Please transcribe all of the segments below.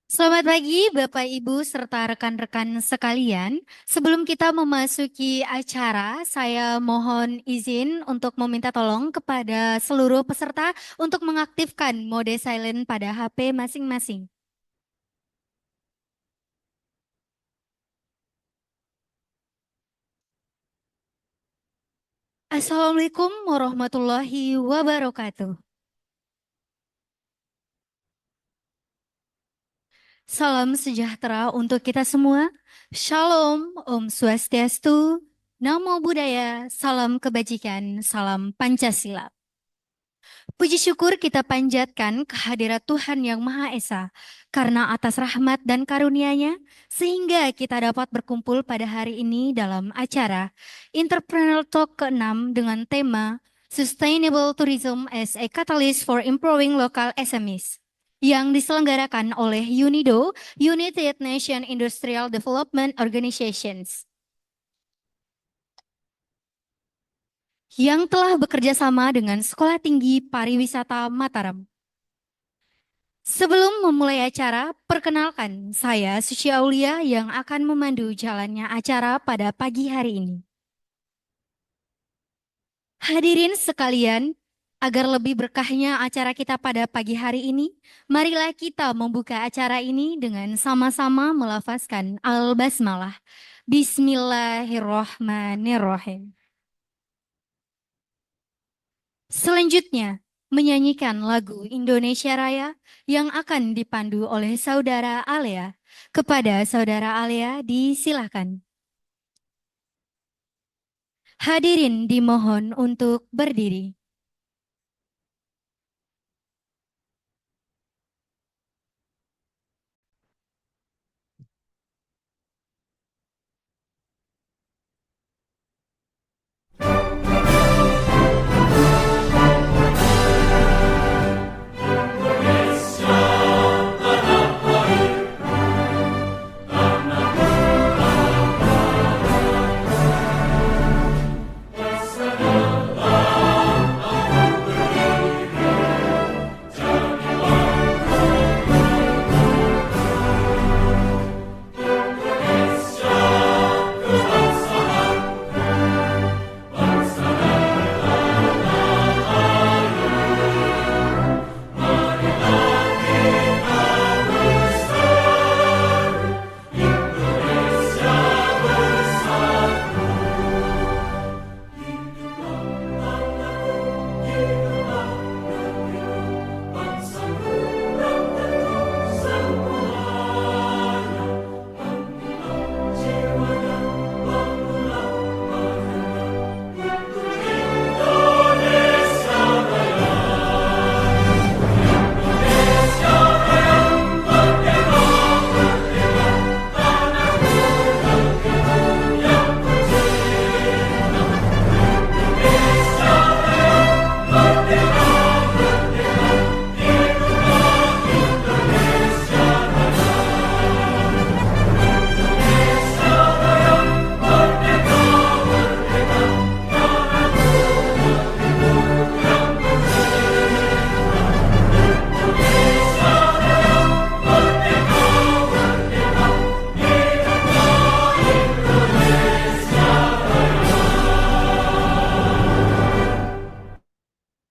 Selamat pagi, Bapak, Ibu, serta rekan-rekan sekalian. Sebelum kita memasuki acara, saya mohon izin untuk meminta tolong kepada seluruh peserta untuk mengaktifkan mode silent pada HP masing-masing. Assalamualaikum warahmatullahi wabarakatuh. Salam sejahtera untuk kita semua. Shalom, Om Swastiastu, Namo Buddhaya, salam kebajikan, salam Pancasila. Puji syukur kita panjatkan kehadirat Tuhan Yang Maha Esa, karena atas rahmat dan karunia-Nya, sehingga kita dapat berkumpul pada hari ini dalam acara Entrepreneur Talk ke-6 dengan tema Sustainable Tourism as a Catalyst for Improving Local SMEs yang diselenggarakan oleh UNIDO, United Nations Industrial Development Organizations, yang telah bekerja sama dengan Sekolah Tinggi Pariwisata Mataram. Sebelum memulai acara, perkenalkan saya Suci Aulia yang akan memandu jalannya acara pada pagi hari ini. Hadirin sekalian, agar lebih berkahnya acara kita pada pagi hari ini, marilah kita membuka acara ini dengan sama-sama melafazkan Al-Basmalah. Bismillahirrohmanirrohim. Selanjutnya, menyanyikan lagu Indonesia Raya yang akan dipandu oleh Saudara Alea. Kepada Saudara Alea disilahkan. Hadirin dimohon untuk berdiri.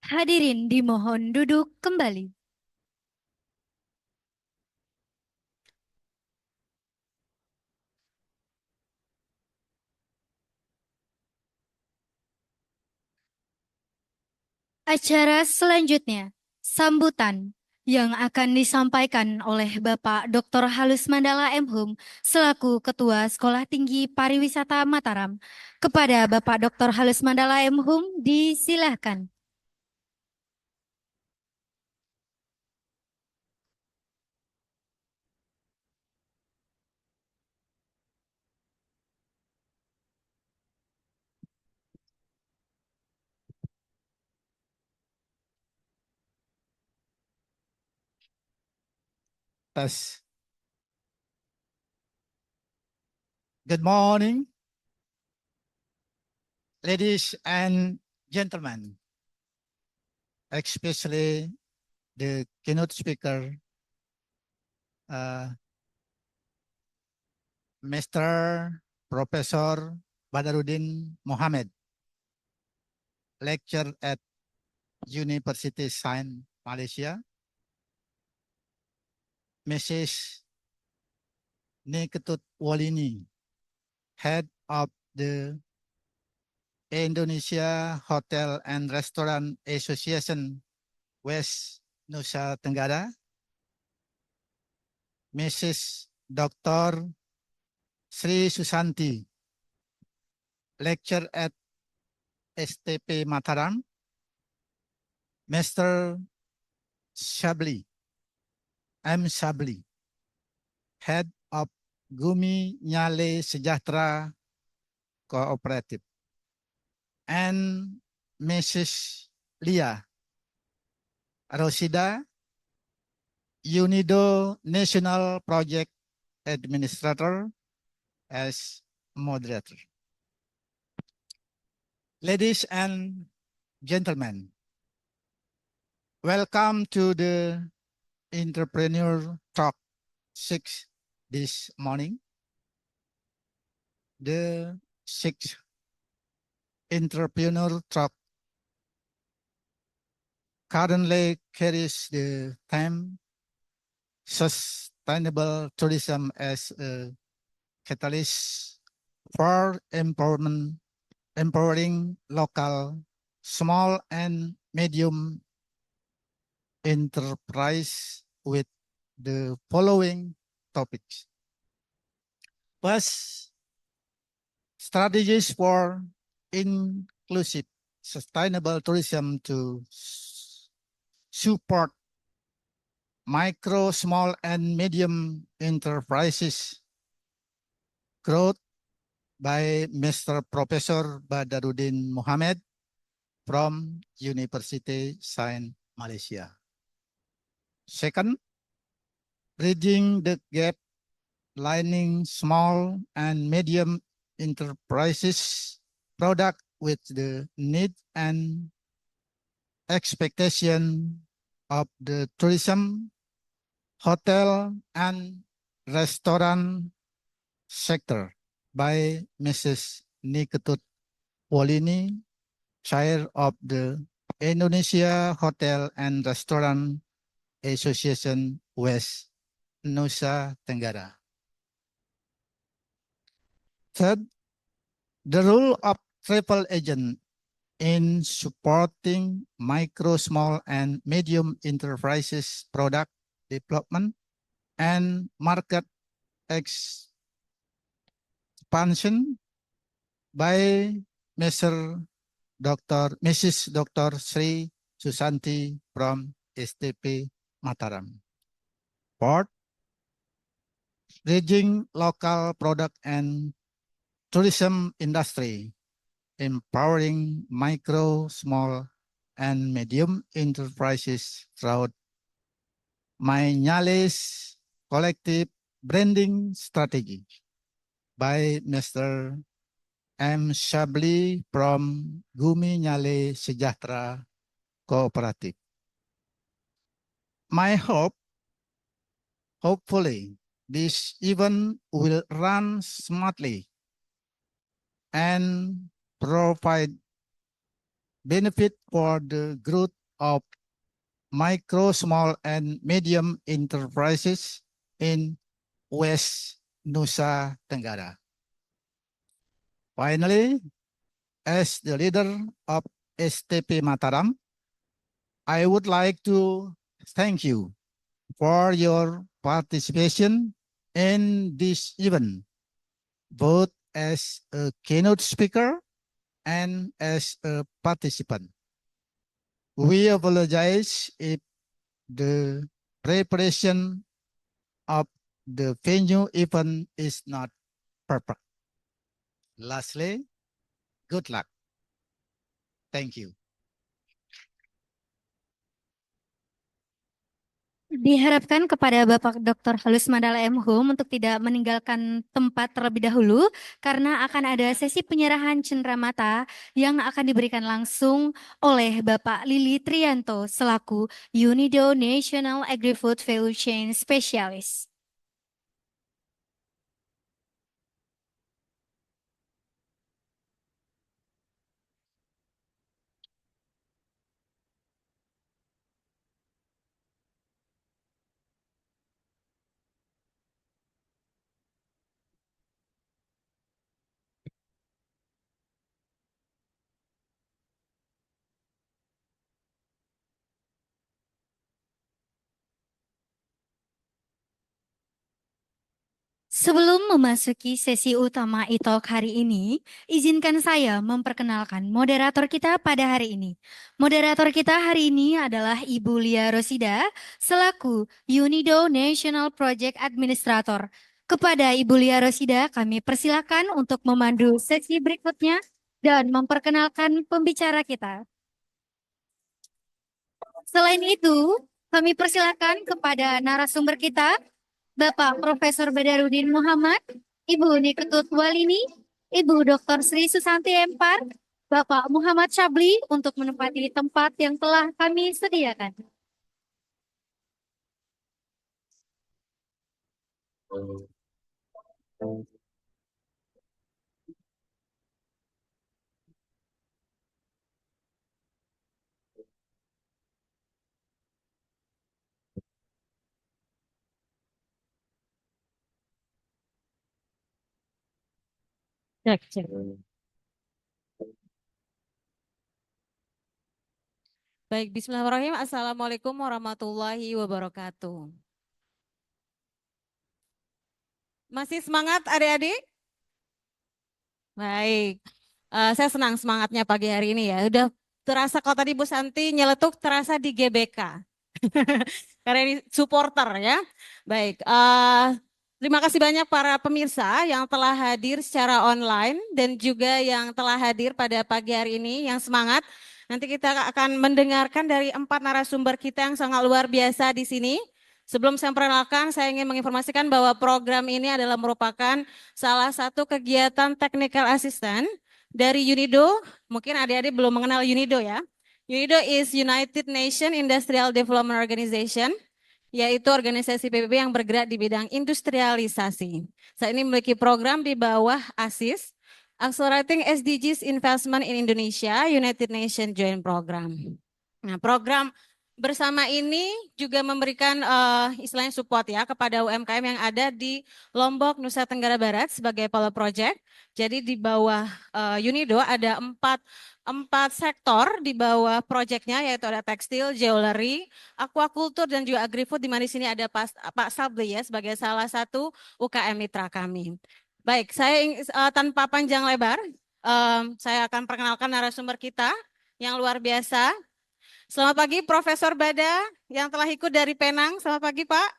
Hadirin dimohon duduk kembali. Acara selanjutnya, sambutan yang akan disampaikan oleh Bapak Dr. Halus Mandala M.Hum selaku Ketua Sekolah Tinggi Pariwisata Mataram. Kepada Bapak Dr. Halus Mandala M.Hum disilahkan. Tes. Good morning, ladies and gentlemen, especially the keynote speaker, uh, Mr. Professor Badarudin Mohammed, lecturer at University Science Malaysia, Mrs. Niketut Walini, head of the Indonesia Hotel and Restaurant Association West Nusa Tenggara, Mrs. Dr. Sri Susanti, lecturer at STP Mataram, Mr. Shabli, M. Shabli, head of Gumi Nyale Sejahtera Cooperative, and Mrs. Lia Rosida, UNIDO National Project Administrator as moderator. Ladies and gentlemen, welcome to the Entrepreneur Talk 6 this morning. The 6th Entrepreneur Talk currently carries the theme Sustainable Tourism as a Catalyst for empowering local, small and medium enterprise with the following topics. First, strategies for inclusive sustainable tourism to support micro, small and medium enterprises growth by Mr. Professor Badarudin Mohammed from University Science Malaysia. Second, bridging the gap lining small and medium enterprises product with the need and expectation of the tourism, hotel and restaurant sector by Mrs. Niketut Walini, Chair of the Indonesia Hotel and Restaurant Association West Nusa Tenggara. Third, the role of travel agent in supporting micro, small, and medium enterprises product development and market expansion by Mrs. Dr. Sri Susanti from STP Mataram. Fourth, bridging local product and tourism industry, empowering micro, small, and medium enterprises through Nyale's collective branding strategy by Mr. M. Shabli from Gumi Nyale Sejahtera Cooperative. Hopefully, this event will run smoothly and provide benefit for the growth of micro, small, and medium enterprises in West Nusa Tenggara. Finally, as the leader of STP Mataram, I would like to thank you for your participation in this event, both as a keynote speaker and as a participant. We apologize if the preparation of the venue event is not perfect. Lastly, good luck. Thank you. Diharapkan kepada Bapak Dr. Halus Mandala M. Hum untuk tidak meninggalkan tempat terlebih dahulu karena akan ada sesi penyerahan cenderamata yang akan diberikan langsung oleh Bapak Lili Trianto selaku UNIDO National Agri-Food Value Chain Specialist. Sebelum memasuki sesi utama e-talk hari ini, izinkan saya memperkenalkan moderator kita pada hari ini. Moderator kita hari ini adalah Ibu Lia Rosida, selaku UNIDO National Project Administrator. Kepada Ibu Lia Rosida, kami persilakan untuk memandu sesi berikutnya dan memperkenalkan pembicara kita. Selain itu, kami persilakan kepada narasumber kita, Bapak Profesor Badarudin Muhammad, Ibu Niketut Walini, Ibu Dr. Sri Susanti Empar, Bapak Muhammad Syabli untuk menempati tempat yang telah kami sediakan. Cek, cek. Baik, bismillahirrahmanirrahim. Assalamualaikum warahmatullahi wabarakatuh. Masih semangat adik-adik? Baik, saya senang semangatnya pagi hari ini ya. Udah terasa kalau tadi Bu Santi nyeletuk terasa di GBK. Karena ini supporter ya. Baik, terima kasih banyak para pemirsa yang telah hadir secara online dan juga yang telah hadir pada pagi hari ini yang semangat. Nanti kita akan mendengarkan dari 4 narasumber kita yang sangat luar biasa di sini. Sebelum saya perkenalkan, saya ingin menginformasikan bahwa program ini adalah merupakan salah satu kegiatan technical assistant dari UNIDO. Mungkin adik-adik belum mengenal UNIDO ya. UNIDO is United Nations Industrial Development Organization, yaitu organisasi PBB yang bergerak di bidang industrialisasi. Saat ini memiliki program di bawah ASIS, Accelerating SDGs Investment in Indonesia, United Nations Joint Program. Nah, program bersama ini juga memberikan istilahnya support ya kepada UMKM yang ada di Lombok, Nusa Tenggara Barat sebagai pilot project. Jadi di bawah UNIDO ada empat sektor di bawah proyeknya, yaitu ada tekstil, jewelry, aquaculture, dan juga agri-food, di mana di sini ada Pak Sabli ya sebagai salah satu UKM mitra kami. Baik, saya tanpa panjang lebar, saya akan perkenalkan narasumber kita yang luar biasa. Selamat pagi Profesor Bada yang telah ikut dari Penang. Selamat pagi Pak.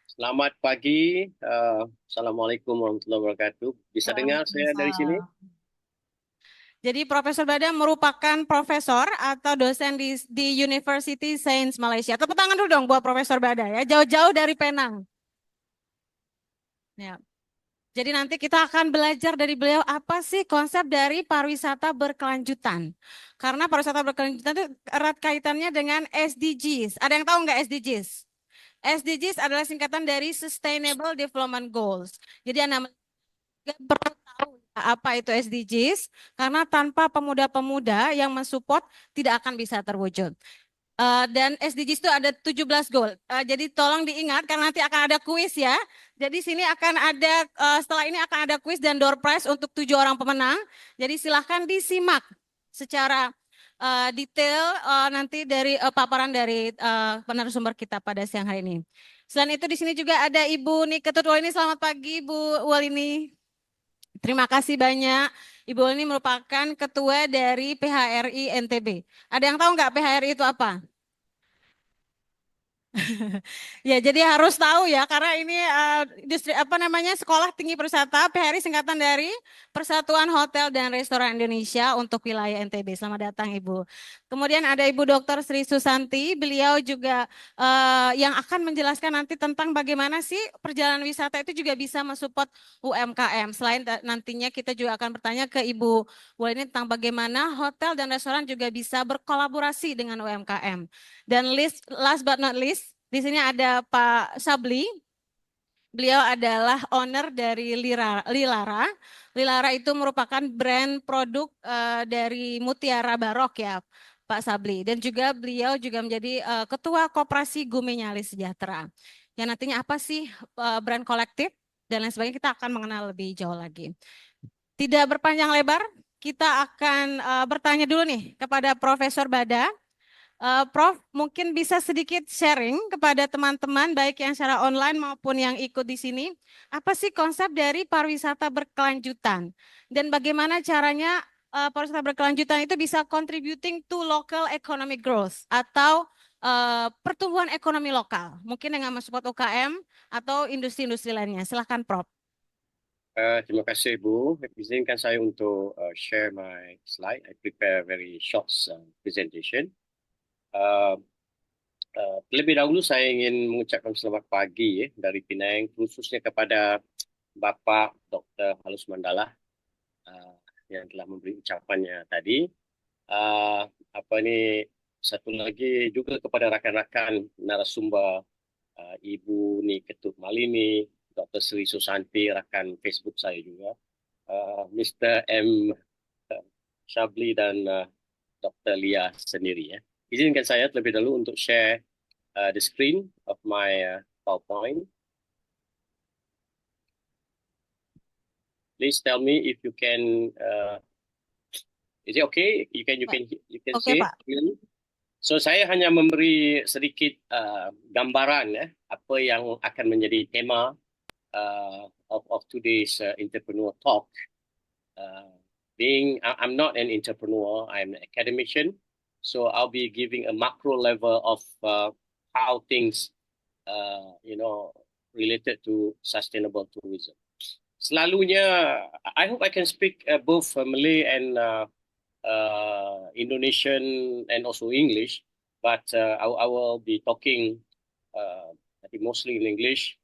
Selamat pagi. Assalamualaikum warahmatullahi wabarakatuh. Bisa dengar saya dari sini? Jadi Profesor Bada merupakan profesor atau dosen di University Sains Malaysia. Tepuk tangan dulu dong buat Profesor Bada ya, jauh-jauh dari Penang. Ya. Jadi nanti kita akan belajar dari beliau apa sih konsep dari pariwisata berkelanjutan. Karena pariwisata berkelanjutan itu erat kaitannya dengan SDGs. Ada yang tahu nggak SDGs? SDGs adalah singkatan dari Sustainable Development Goals. Jadi Anda perlu tahu apa itu SDGs, karena tanpa pemuda-pemuda yang mensupport tidak akan bisa terwujud. Dan SDGs itu ada 17 goal. Jadi tolong diingat karena nanti akan ada kuis ya. Jadi sini akan ada setelah ini akan ada kuis dan door prize untuk 7 orang pemenang. Jadi silahkan disimak secara detail nanti dari paparan dari narasumber kita pada siang hari ini. Selain itu di sini juga ada Ibu Niketut Walini. Selamat pagi Bu Walini. Terima kasih banyak. Ibu Walini merupakan ketua dari PHRI NTB. Ada yang tahu nggak PHRI itu apa? Ya, jadi harus tahu ya, karena ini industri Sekolah Tinggi Perwisata PHRI singkatan dari Persatuan Hotel dan Restoran Indonesia untuk wilayah NTB. Selamat datang Ibu. Kemudian ada Ibu Dr. Sri Susanti, beliau juga yang akan menjelaskan nanti tentang bagaimana sih perjalanan wisata itu juga bisa mensupport UMKM. Selain nantinya kita juga akan bertanya ke Ibu Walini tentang bagaimana hotel dan restoran juga bisa berkolaborasi dengan UMKM. Dan last but not least, di sini ada Pak Sabli. Beliau adalah owner dari Lilara. Lilara itu merupakan brand produk dari Mutiara Barok ya, Pak Sabli. Dan juga beliau juga menjadi ketua Koperasi Gumi Nyali Sejahtera. Yang nantinya apa sih brand kolektif dan lain sebagainya, kita akan mengenal lebih jauh lagi. Tidak berpanjang lebar, kita akan bertanya dulu nih kepada Profesor Bada. Prof, mungkin bisa sedikit sharing kepada teman-teman baik yang secara online maupun yang ikut di sini. Apa sih konsep dari pariwisata berkelanjutan? Dan bagaimana caranya pariwisata berkelanjutan itu bisa contributing to local economic growth atau pertumbuhan ekonomi lokal, mungkin dengan mensupport UKM atau industri-industri lainnya. Silahkan, Prof. Terima kasih Bu. Izinkan saya untuk share my slide. I prepare very short presentation. Terlebih dahulu saya ingin mengucapkan selamat pagi dari Penang, khususnya kepada Bapak Dr. Halus Mandala yang telah memberi ucapannya tadi. Apa ini satu lagi juga kepada rakan-rakan narasumber Ibu Ni Ketut Malini, Dr. Sri Susanti, rakan Facebook saya juga, Mr. M. Shabli dan Dr. Lia sendiri ya. Izinkan saya terlebih dahulu untuk share the screen of my PowerPoint. Please tell me if you can. Is it okay? You can Oke, see Pak. it? So saya hanya memberi sedikit gambaran apa yang akan menjadi tema of today's entrepreneur talk. I'm not an entrepreneur, I'm an academician, so I'll be giving a macro level of how things, related to sustainable tourism. Selalunya, I hope I can speak both Malay and Indonesian and also English, but I will be talking, I think mostly in English.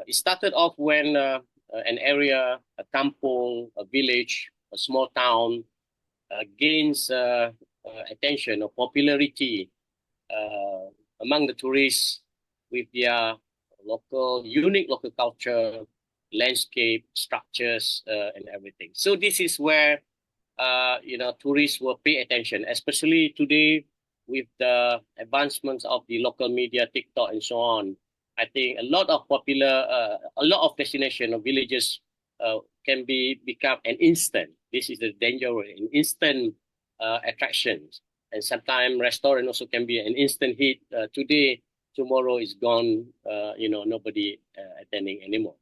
It started off when an area, a kampung, a village, a small town gains attention or popularity among the tourists with their unique local culture, landscape, structures, and everything. So this is where tourists will pay attention, especially today with the advancements of the local media, TikTok, and so on. I think a lot of destination or villages can become an instant. This is the danger, an instant attractions. And sometimes restaurant also can be an instant hit. Today, tomorrow is gone. Nobody attending anymore.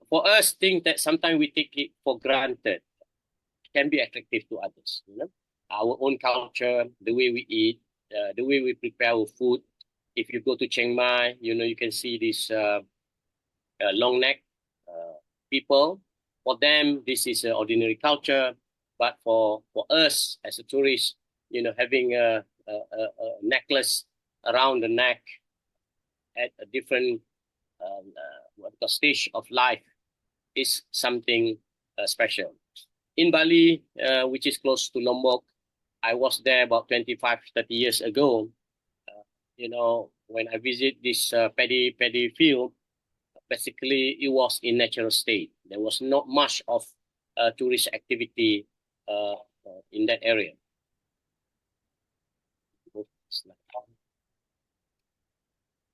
For us, think that sometimes we take it for granted. Can be attractive to others. Our own culture, the way we eat, the way we prepare our food. If you go to Chiang Mai, you can see this long neck people. For them, this is an ordinary culture. But for us as a tourist, having a necklace around the neck at a different stage of life is something special. In Bali, which is close to Lombok, I was there about 25, 30 years ago. When I visit this paddy field, basically it was in natural state. There was not much of tourist activity in that area.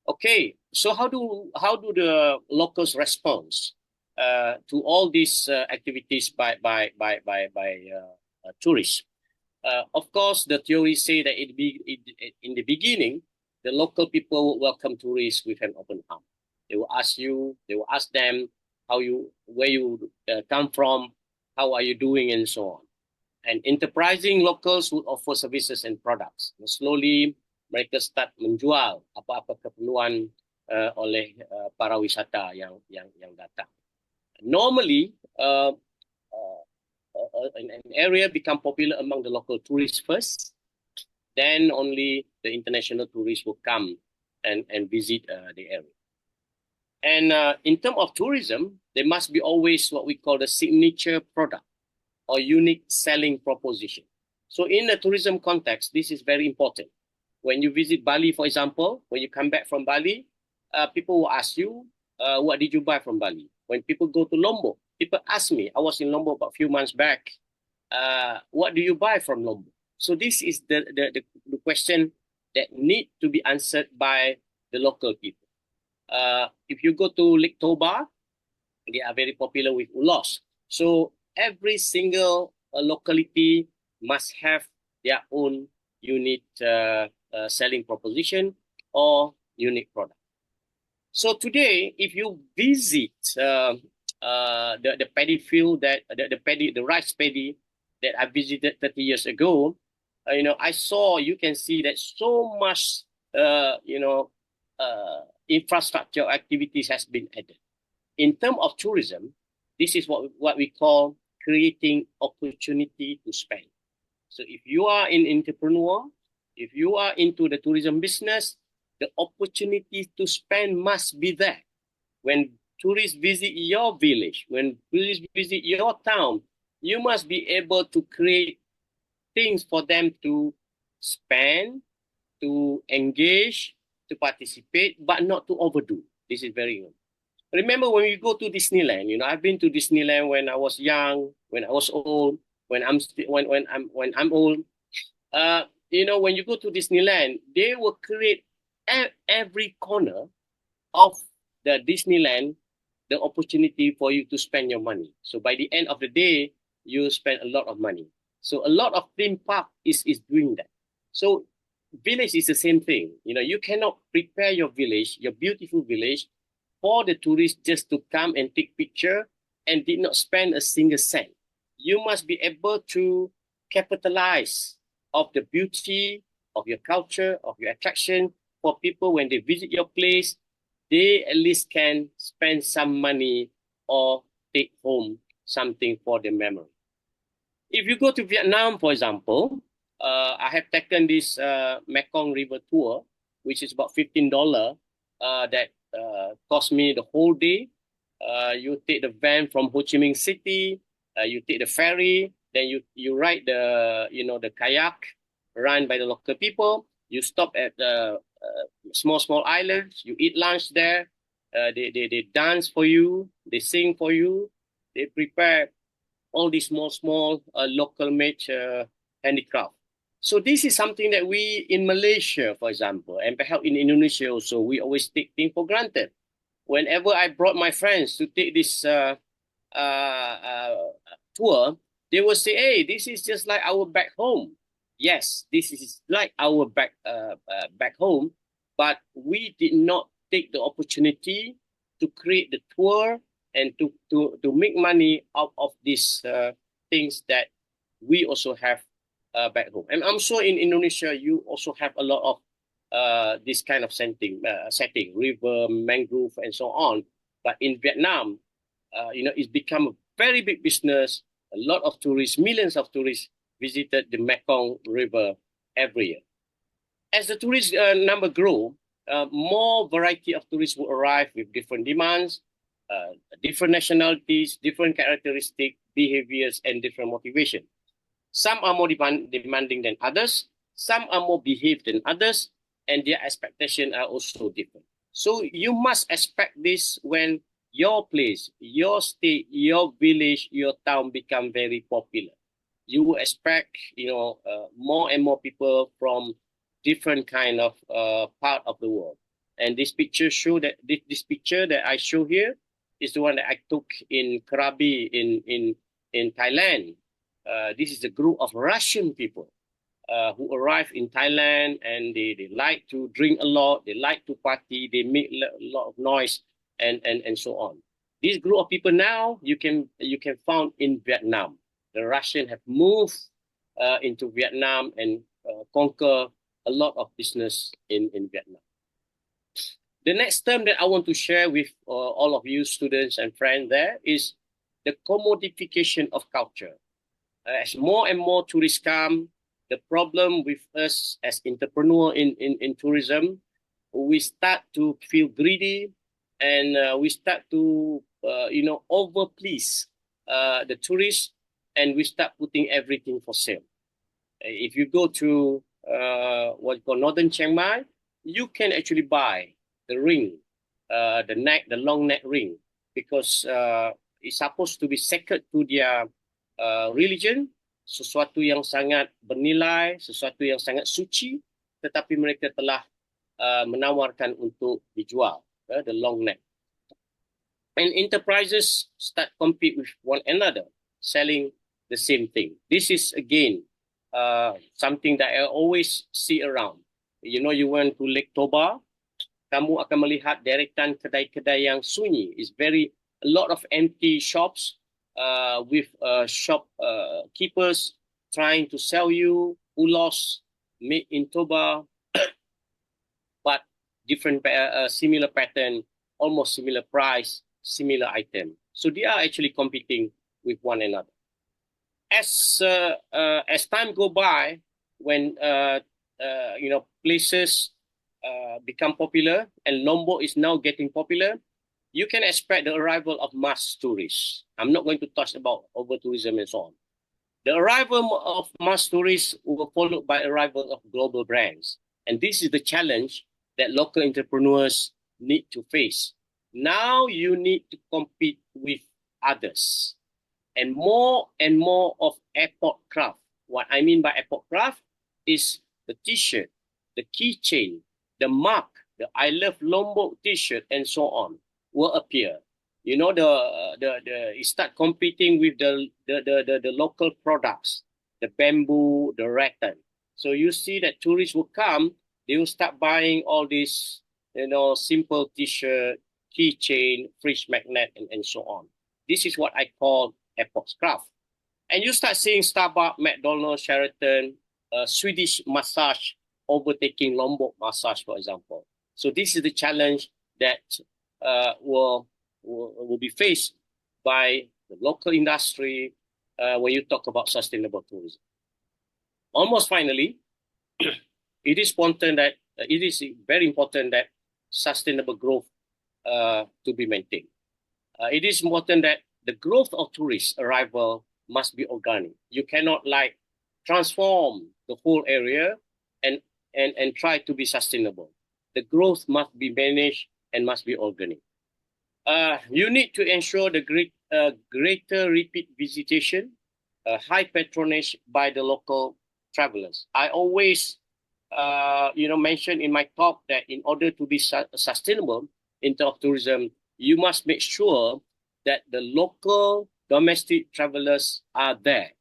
Okay, so how do the locals respond to all these activities by tourists? Of course, the theories say that in the beginning, the local people will welcome tourists with an open arm. They will ask them where you come from, how are you doing, and so on. And enterprising locals would offer services and products. Slowly, mereka start menjual apa-apa keperluan oleh para wisata yang datang. Normally, an area become popular among the local tourists first, then only the international tourists will come and visit the area. And in terms of tourism, there must be always what we call the signature product or unique selling proposition. So in a tourism context, this is very important. When you visit Bali, for example, when you come back from Bali, people will ask you, what did you buy from Bali? When people go to Lombok, people ask me, I was in Lombok about a few months back, what do you buy from Lombok? So this is the question that need to be answered by the local people. If you go to Lake Toba, they are very popular with ulos. So every single locality must have their own unique selling proposition or unique product. So today, if you visit the paddy field that the rice paddy that I visited 30 years ago, you can see that so much infrastructure activities has been added. In terms of tourism, this is what we call creating opportunity to spend. So if you are an entrepreneur, if you are into the tourism business, the opportunity to spend must be there. When tourists visit your village, when tourists visit your town, you must be able to create things for them to spend, to engage, to participate, but not to overdo. This is very good. Remember when we go to Disneyland, I've been to Disneyland when I was young, when I was old, when I'm old. When you go to Disneyland, they will create every corner of the Disneyland the opportunity for you to spend your money. So by the end of the day, you spend a lot of money. So a lot of theme park is doing that. So village is the same thing. You cannot prepare your village, your beautiful village, for the tourists just to come and take picture and did not spend a single cent. You must be able to capitalize of the beauty of your culture, of your attraction, for people when they visit your place, they at least can spend some money or take home something for the memory. If you go to Vietnam, for example, I have taken this Mekong River tour, which is about $15 that cost me the whole day. You take the van from Ho Chi Minh City, you take the ferry, then you ride the kayak run by the local people. You stop at the small islands. You eat lunch there. They dance for you. They sing for you. They prepare all these small local made handicraft. So this is something that we in Malaysia, for example, and perhaps in Indonesia also, we always take things for granted. Whenever I brought my friends to take this tour, they will say, "Hey, this is just like our back home." Yes, this is like our back home, but we did not take the opportunity to create the tour and to make money out of these things that we also have back home. And I'm sure in Indonesia, you also have a lot of this kind of setting, river, mangrove, and so on. But in Vietnam, it's become a very big business. A lot of tourists, millions of tourists visited the Mekong River every year. As the tourist number grow, more variety of tourists will arrive with different demands, different nationalities, different characteristics, behaviors, and different motivation. Some are more demanding than others. Some are more behaved than others, and their expectations are also different. So you must expect this when your place, your state, your village, your town become very popular. You will expect, more and more people from different kind of part of the world. And this picture show that this picture that I show here is the one that I took in Krabi in Thailand. This is a group of Russian people who arrive in Thailand, and they like to drink a lot, they like to party, they make a lot of noise, and so on. This group of people now you can find in Vietnam. The Russians have moved into Vietnam and conquer a lot of business in Vietnam. The next term that I want to share with all of you students and friends there is the commodification of culture. As more and more tourists come, the problem with us as entrepreneurs in tourism, we start to feel greedy, and we start to over please the tourists, and we start putting everything for sale. If you go to what you call Northern Chiang Mai, you can actually buy the ring, the long neck ring, because it's supposed to be sacred to their religion, sesuatu yang sangat bernilai, sesuatu yang sangat suci, tetapi mereka telah menawarkan untuk dijual, the long neck. And enterprises start compete with one another, selling the same thing. This is again something that I always see around. You know, you went to Lake Toba, kamu akan melihat deretan kedai-kedai yang sunyi. It's a lot of empty shops with shop keepers trying to sell you ulos made in Toba, but different, similar pattern, almost similar price, similar item. So they are actually competing with one another. As time go by, when places become popular and Lombok is now getting popular, you can expect the arrival of mass tourists. I'm not going to touch about over-tourism and so on. The arrival of mass tourists will followed by arrival of global brands. And this is the challenge that local entrepreneurs need to face. Now you need to compete with others. And more of airport craft. What I mean by airport craft is the t-shirt, the keychain, the mark, the I Love Lombok t-shirt, and so on will appear. You know, you start competing with the local products, the bamboo, the rattan. So you see that tourists will come, they will start buying all these, simple t-shirt, keychain, fridge magnet, and so on. This is what I call airport craft. And you start seeing Starbucks, McDonald's, Sheraton, Swedish massage overtaking Lombok massage, for example. So this is the challenge that will be faced by the local industry when you talk about sustainable tourism. Almost finally, it is very important that sustainable growth to be maintained. It is important that the growth of tourist arrival must be organic. You cannot transform the whole area and try to be sustainable. The growth must be managed and must be organic. You need to ensure the greater repeat visitation, high patronage by the local travelers. I always, mention in my talk that in order to be sustainable in terms of tourism, you must make sure that the local domestic travelers are there.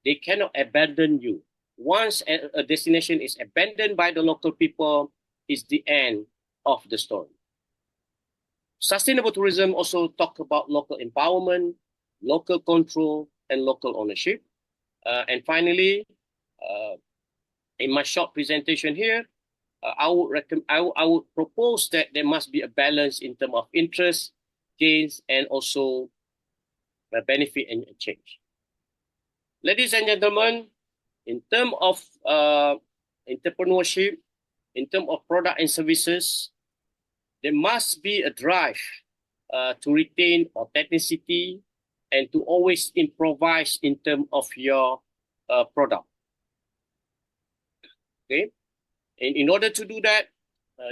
They cannot abandon you. Once a destination is abandoned by the local people, it's the end of the story. Sustainable tourism also talk about local empowerment, local control, and local ownership. And finally, in my short presentation here, I would propose that there must be a balance in terms of interest, gains, and also benefit and change. Ladies and gentlemen, in terms of entrepreneurship, in terms of product and services, there must be a drive to retain authenticity and to always improvise in terms of your product. Okay, and in order to do that,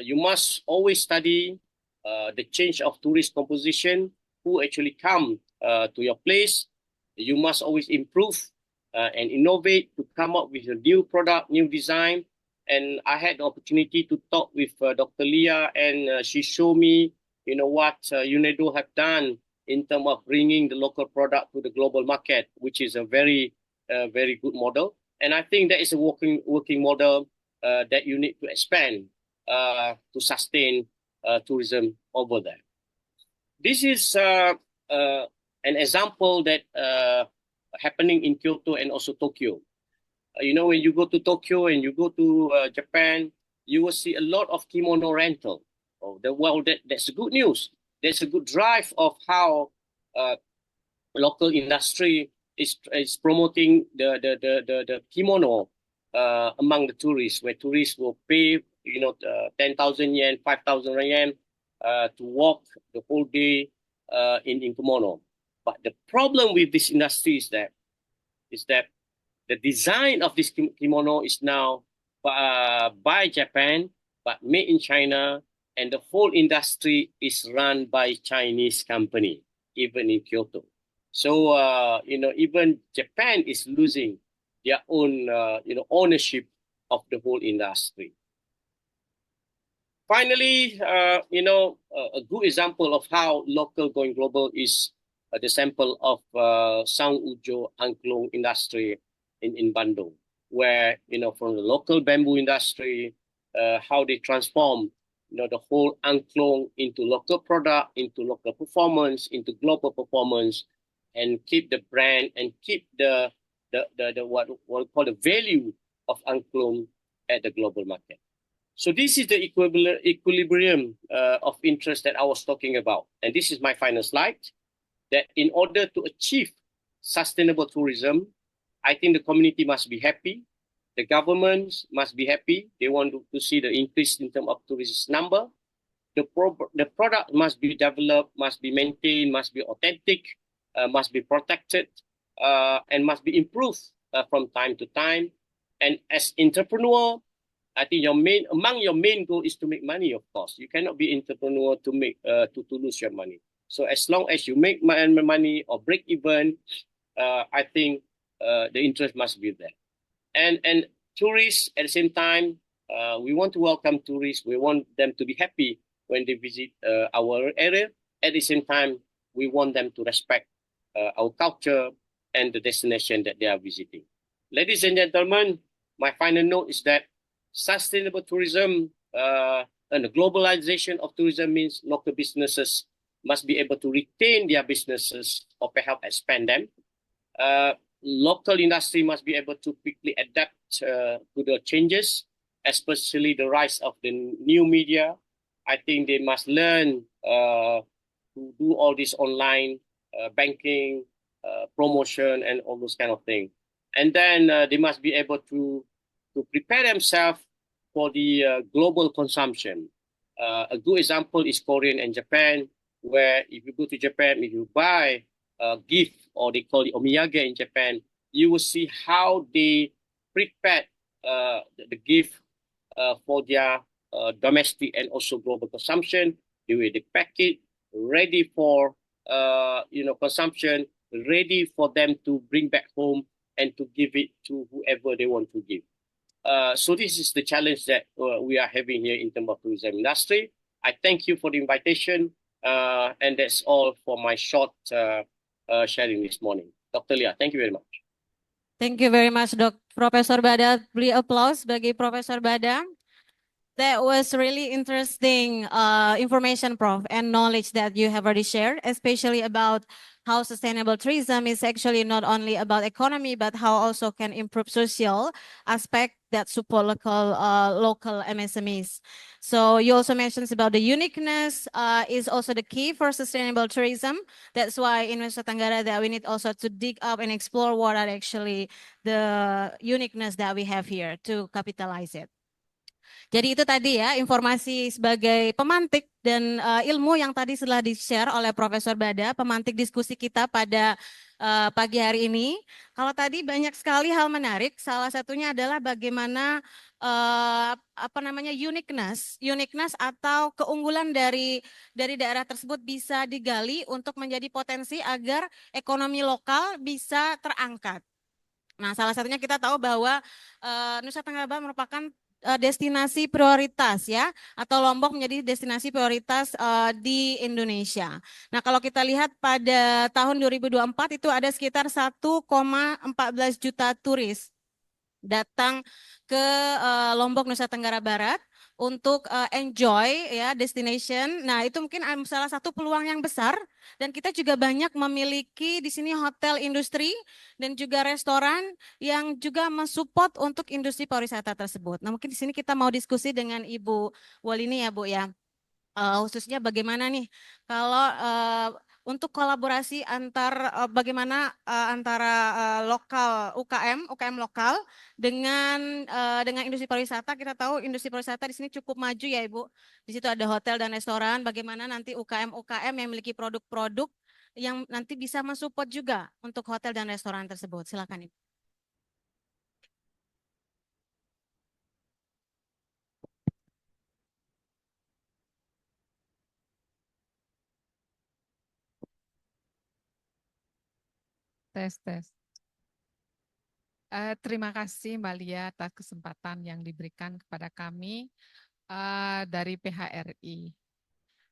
you must always study the change of tourist composition, who actually come to your place. You must always improve and innovate to come up with a new product, new design. And I had the opportunity to talk with Dr. Leah, and she showed me, what UNEDO have done in terms of bringing the local product to the global market, which is a very good model. And I think that is a working model that you need to expand to sustain tourism over there. This is an example that happening in Kyoto and also Tokyo. When you go to Tokyo and you go to Japan, you will see a lot of kimono rental. That's good news. There's a good drive of how local industry is promoting the kimono among the tourists, where tourists will pay 10,000 yen, 5,000 yen to walk the whole day in kimono. But the problem with this industry is that the design of this kimono is now by Japan, but made in China, and the whole industry is run by Chinese company, even in Kyoto. So, even Japan is losing their own, ownership of the whole industry. Finally, a good example of how local going global is the sample of Sang Ujo Angklung industry in Bandung. where, from the local bamboo industry, how they transform, the whole angklung into local product, into local performance, into global performance, and keep the brand and keep the what we call the value of angklung at the global market. So this is the equilibrium of interest that I was talking about. And this is my final slide, that in order to achieve sustainable tourism, I think the community must be happy. The governments must be happy. They want to see the increase in terms of tourist number. The product must be developed, must be maintained, must be authentic, must be protected, and must be improved from time to time. And as entrepreneur, I think among your main goal is to make money. Of course, you cannot be entrepreneur to make to lose your money. So as long as you make money or break even, I think the interest must be there. And tourists at the same time, we want to welcome tourists. We want them to be happy when they visit our area. At the same time, we want them to respect our culture and the destination that they are visiting. Ladies and gentlemen, my final note is that sustainable tourism and the globalization of tourism means local businesses must be able to retain their businesses or perhaps expand them. Local industry must be able to quickly adapt to the changes, especially the rise of the new media. I think they must learn to do all this online banking, promotion, and all those kind of things. And then they must be able to prepare themselves for the global consumption. A good example is Korean and Japan, where if you go to Japan, if you buy a gift, or they call it omiyage in Japan, you will see how they prepare the gift for their domestic and also global consumption. The way they pack it, ready for consumption, ready for them to bring back home and to give it to whoever they want to give. So this is the challenge that we are having here in terms of tourism industry. I thank you for the invitation, and that's all for my short sharing this morning. Dr. Lia, thank you very much. Thank you very much, Professor Bada. Beri applause bagi Professor Bada. That was really interesting information, Prof, and knowledge that you have already shared, especially about how sustainable tourism is actually not only about economy, but how also can improve social aspect that support local MSMEs. So you also mentioned about the uniqueness is also the key for sustainable tourism. That's why in Nusa Tenggara that we need also to dig up and explore what are actually the uniqueness that we have here to capitalize it. Jadi itu tadi ya informasi sebagai pemantik dan ilmu yang tadi telah di-share oleh Profesor Bada, pemantik diskusi kita pada pagi hari ini. Kalau tadi banyak sekali hal menarik, salah satunya adalah bagaimana uniqueness atau keunggulan dari daerah tersebut bisa digali untuk menjadi potensi agar ekonomi lokal bisa terangkat. Nah, salah satunya kita tahu bahwa Nusa Tenggara Barat merupakan destinasi prioritas ya, atau Lombok menjadi destinasi prioritas di Indonesia. Nah, kalau kita lihat pada tahun 2024 itu ada sekitar 1,14 juta turis datang ke Lombok, Nusa Tenggara Barat untuk enjoy ya destination. Nah, itu mungkin salah satu peluang yang besar, dan kita juga banyak memiliki di sini hotel industri dan juga restoran yang juga mensupport untuk industri pariwisata tersebut. Nah, mungkin di sini kita mau diskusi dengan Ibu Walini ya, Bu ya. Khususnya bagaimana nih kalau untuk kolaborasi bagaimana antara lokal UKM lokal dengan industri pariwisata. Kita tahu industri pariwisata di sini cukup maju ya Ibu. Di situ ada hotel dan restoran. Bagaimana nanti UKM yang memiliki produk-produk yang nanti bisa mensupport juga untuk hotel dan restoran tersebut. Silakan Ibu. Tes. Terima kasih Mbak Lia atas kesempatan yang diberikan kepada kami dari PHRI.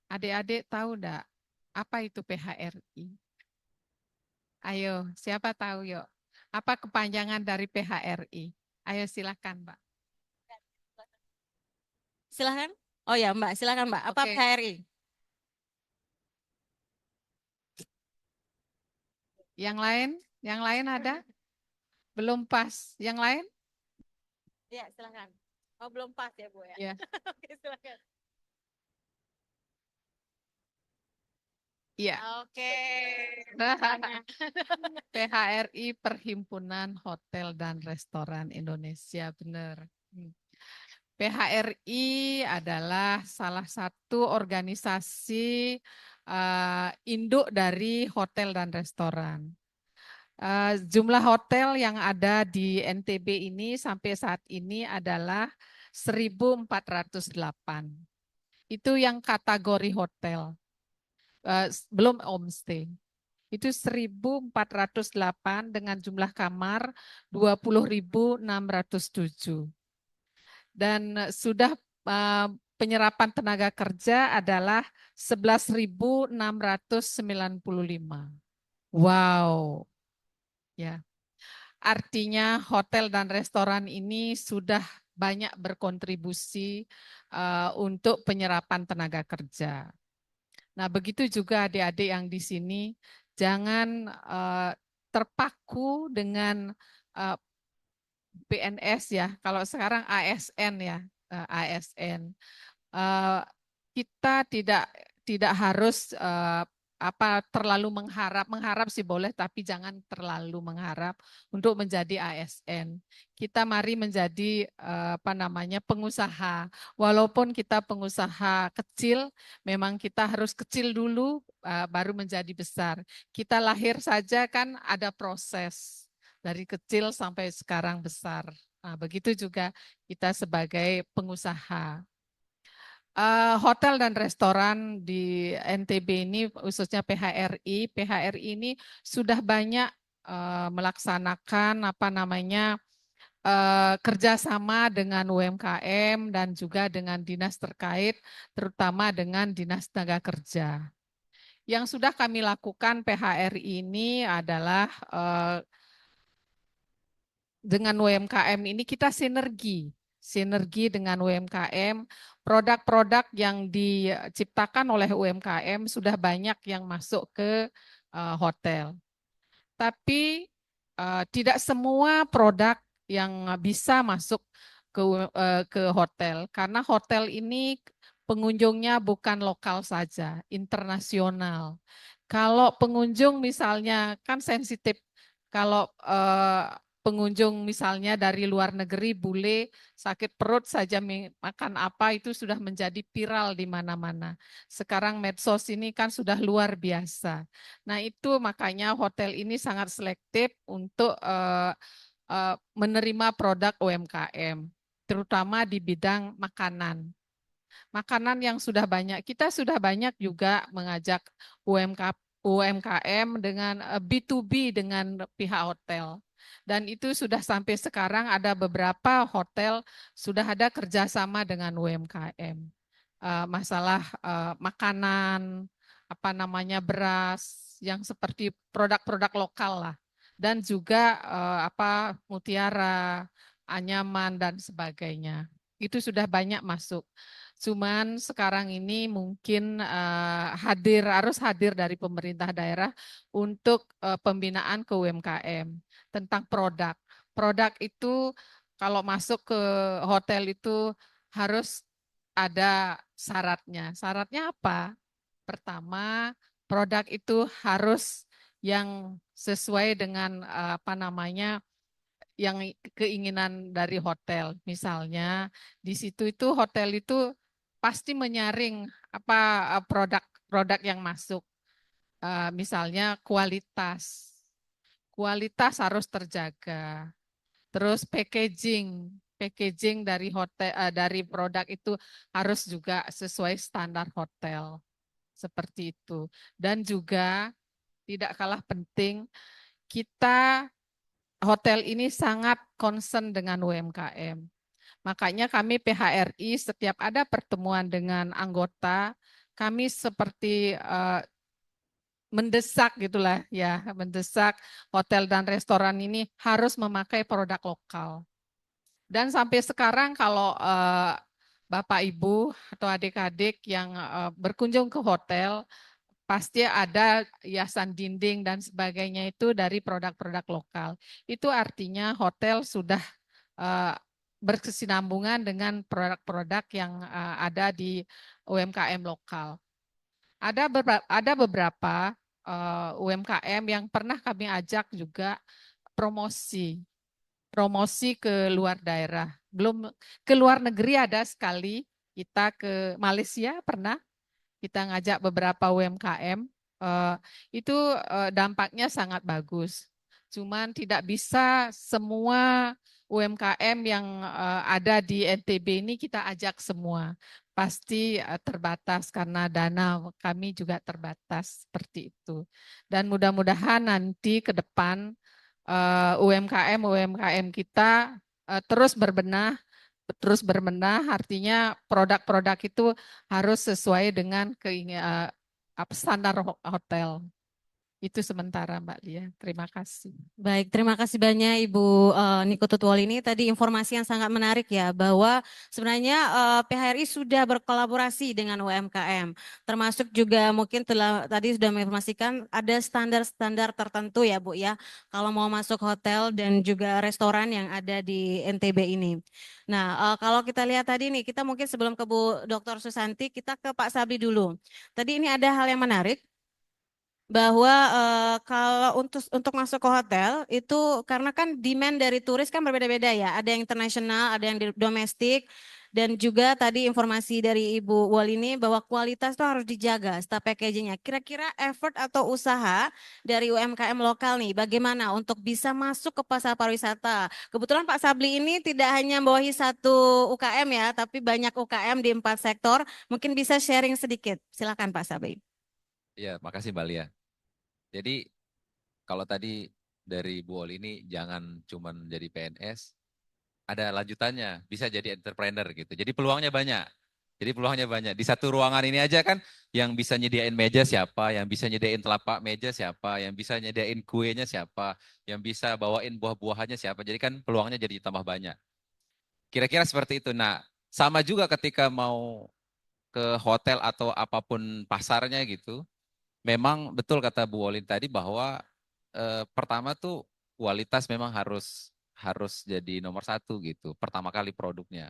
Adik-adik tahu enggak apa itu PHRI? Ayo, siapa tahu yuk? Apa kepanjangan dari PHRI? Ayo silakan, Mbak. Silakan. Oh ya Mbak, silakan Mbak. Apa Oke. PHRI? Yang lain ada? Belum pas. Yang lain? Ya, silakan. Oh, belum pas ya, Bu ya. Ya. Oke, silakan. Iya. Oke. PHRI Perhimpunan Hotel dan Restoran Indonesia, benar. PHRI adalah salah satu organisasi induk dari hotel dan restoran. Jumlah hotel yang ada di NTB ini sampai saat ini adalah 1.408. Itu yang kategori hotel, belum homestay. Itu 1.408 dengan jumlah kamar 20.607. Dan sudah penyerapan tenaga kerja adalah 11.695. Wow. Ya. Artinya hotel dan restoran ini sudah banyak berkontribusi untuk penyerapan tenaga kerja. Nah, begitu juga adik-adik yang di sini, jangan terpaku dengan PNS ya. Kalau sekarang ASN ya, ASN. Kita tidak harus terlalu mengharap sih boleh, tapi jangan terlalu mengharap untuk menjadi ASN. Kita mari menjadi pengusaha. Walaupun kita pengusaha kecil, memang kita harus kecil dulu baru menjadi besar. Kita lahir saja kan ada proses dari kecil sampai sekarang besar. Nah, begitu juga kita sebagai pengusaha. Hotel dan restoran di NTB ini, khususnya PHRI ini sudah banyak melaksanakan kerjasama dengan UMKM dan juga dengan dinas terkait, terutama dengan dinas tenaga kerja. Yang sudah kami lakukan PHRI ini adalah dengan UMKM ini kita sinergi dengan UMKM, produk-produk yang diciptakan oleh UMKM sudah banyak yang masuk ke hotel. Tapi tidak semua produk yang bisa masuk ke hotel, karena hotel ini pengunjungnya bukan lokal saja, internasional. Kalau pengunjung misalnya kan sensitif, kalau pengunjung misalnya dari luar negeri bule sakit perut saja makan apa itu sudah menjadi viral di mana-mana. Sekarang medsos ini kan sudah luar biasa. Nah itu makanya hotel ini sangat selektif untuk menerima produk UMKM, terutama di bidang makanan. Makanan yang sudah banyak, kita sudah banyak juga mengajak UMKM dengan B2B dengan pihak hotel. Dan itu sudah sampai sekarang ada beberapa hotel sudah ada kerjasama dengan UMKM. Masalah makanan, beras, yang seperti produk-produk lokal lah. Dan juga mutiara, anyaman, dan sebagainya. Itu sudah banyak masuk. Cuman sekarang ini mungkin harus hadir dari pemerintah daerah untuk pembinaan ke UMKM tentang produk. Produk itu kalau masuk ke hotel itu harus ada syaratnya. Syaratnya apa? Pertama, produk itu harus yang sesuai dengan yang keinginan dari hotel. Misalnya di situ itu hotel itu pasti menyaring produk-produk yang masuk. Misalnya kualitas harus terjaga. Terus packaging dari hotel dari produk itu harus juga sesuai standar hotel. Seperti itu. Dan juga tidak kalah penting, hotel ini sangat concern dengan UMKM. Makanya kami PHRI setiap ada pertemuan dengan anggota, kami seperti mendesak gitulah ya, mendesak hotel dan restoran ini harus memakai produk lokal. Dan sampai sekarang kalau Bapak Ibu atau adik-adik yang berkunjung ke hotel, pasti ada hiasan dinding dan sebagainya itu dari produk-produk lokal. Itu artinya hotel sudah berkesinambungan dengan produk-produk yang ada di UMKM lokal. Ada beberapa UMKM yang pernah kami ajak juga promosi ke luar daerah. Belum ke luar negeri ada sekali, kita ke Malaysia pernah, kita ngajak beberapa UMKM, itu dampaknya sangat bagus. Cuman tidak bisa semua UMKM yang ada di NTB ini kita ajak semua. Pasti terbatas karena dana kami juga terbatas seperti itu. Dan mudah-mudahan nanti ke depan UMKM kita terus berbenah artinya produk-produk itu harus sesuai dengan standar hotel. Itu sementara Mbak Lia. Terima kasih. Baik, terima kasih banyak Ibu Niko Tutwol ini. Tadi informasi yang sangat menarik ya, bahwa sebenarnya PHRI sudah berkolaborasi dengan UMKM. Termasuk juga mungkin tadi sudah menginformasikan ada standar-standar tertentu ya Bu ya, kalau mau masuk hotel dan juga restoran yang ada di NTB ini. Nah, kalau kita lihat tadi nih, kita mungkin sebelum ke Bu Dr. Susanti, kita ke Pak Sabli dulu. Tadi ini ada hal yang menarik, bahwa kalau untuk masuk ke hotel itu karena kan demand dari turis kan berbeda-beda ya, ada yang internasional, ada yang domestik, dan juga tadi informasi dari Ibu Wal ini bahwa kualitas itu harus dijaga, staf packagingnya. Kira-kira effort atau usaha dari UMKM lokal nih, bagaimana untuk bisa masuk ke pasar pariwisata? Kebetulan Pak Sabli ini tidak hanya membawahi satu UKM ya, tapi banyak UKM di 4 sektor. Mungkin bisa sharing sedikit, silakan Pak Sabli. Ya, makasih Mbak Lia. Jadi kalau tadi dari Bu Oli ini jangan cuman jadi PNS, ada lanjutannya, bisa jadi entrepreneur gitu. Jadi peluangnya banyak. Di satu ruangan ini aja kan yang bisa nyediain meja siapa, yang bisa nyediain telapak meja siapa, yang bisa nyediain kuenya siapa, yang bisa bawain buah-buahannya siapa. Jadi kan peluangnya jadi tambah banyak. Kira-kira seperti itu. Nah, sama juga ketika mau ke hotel atau apapun pasarnya gitu. Memang betul kata Bu Wolin tadi bahwa pertama tuh kualitas memang harus jadi nomor satu gitu. Pertama kali produknya.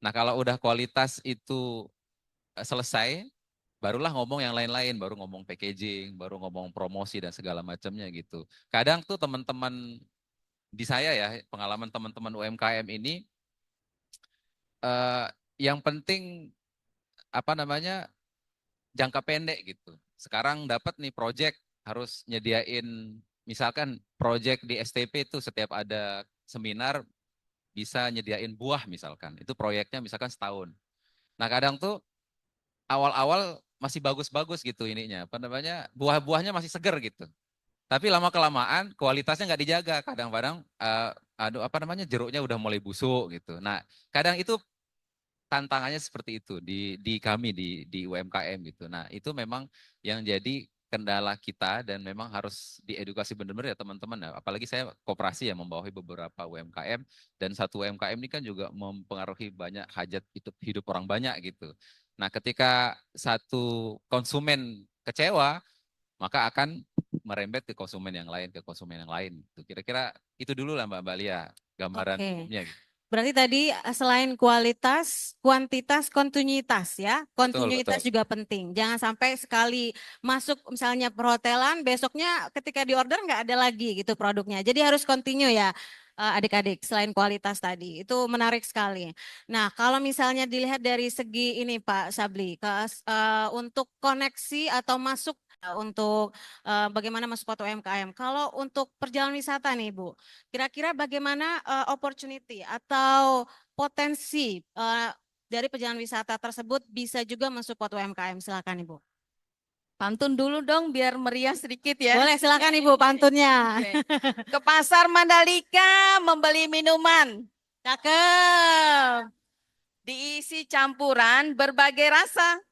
Nah kalau udah kualitas itu selesai, barulah ngomong yang lain-lain, baru ngomong packaging, baru ngomong promosi dan segala macamnya gitu. Kadang tuh teman-teman di saya ya, pengalaman teman-teman UMKM ini, yang penting apa namanya jangka pendek gitu. Sekarang dapat nih project harus nyediain misalkan project di STP itu setiap ada seminar bisa nyediain buah misalkan. Itu proyeknya misalkan setahun. Nah, kadang tuh awal-awal masih bagus-bagus gitu ininya. Apa namanya? Buah-buahnya masih seger gitu. Tapi lama kelamaan kualitasnya nggak dijaga. Kadang-kadang aduh apa namanya jeruknya udah mulai busuk gitu. Nah, kadang itu tantangannya seperti itu di kami di UMKM gitu. Nah, itu memang yang jadi kendala kita dan memang harus diedukasi benar-benar ya teman-teman ya. Apalagi saya koperasi ya membawahi beberapa UMKM dan satu UMKM ini kan juga mempengaruhi banyak hajat hidup orang banyak gitu. Nah, ketika satu konsumen kecewa, maka akan merembet ke konsumen yang lain, ke konsumen yang lain. Kira-kira itu dulu lah Mbak Lia, gambaran Oke. umumnya gitu. Berarti tadi selain kualitas, kuantitas, kontinuitas ya. Betul, Kontinuitas betul. juga penting. Jangan sampai sekali masuk misalnya perhotelan, besoknya ketika diorder nggak ada lagi gitu produknya. Jadi harus kontinu ya adik-adik selain kualitas tadi. Itu menarik sekali. Nah kalau misalnya dilihat dari segi ini Pak Sabli, untuk koneksi atau masuk untuk bagaimana masuk foto UMKM. Kalau untuk perjalanan wisata nih Bu, kira-kira bagaimana opportunity atau potensi dari perjalanan wisata tersebut bisa juga mensupport UMKM? Silakan Ibu. Pantun dulu dong biar meriah sedikit ya. Boleh silakan Ibu pantunnya. Oke. Ke pasar Mandalika membeli minuman. Cakep, Diisi campuran berbagai rasa.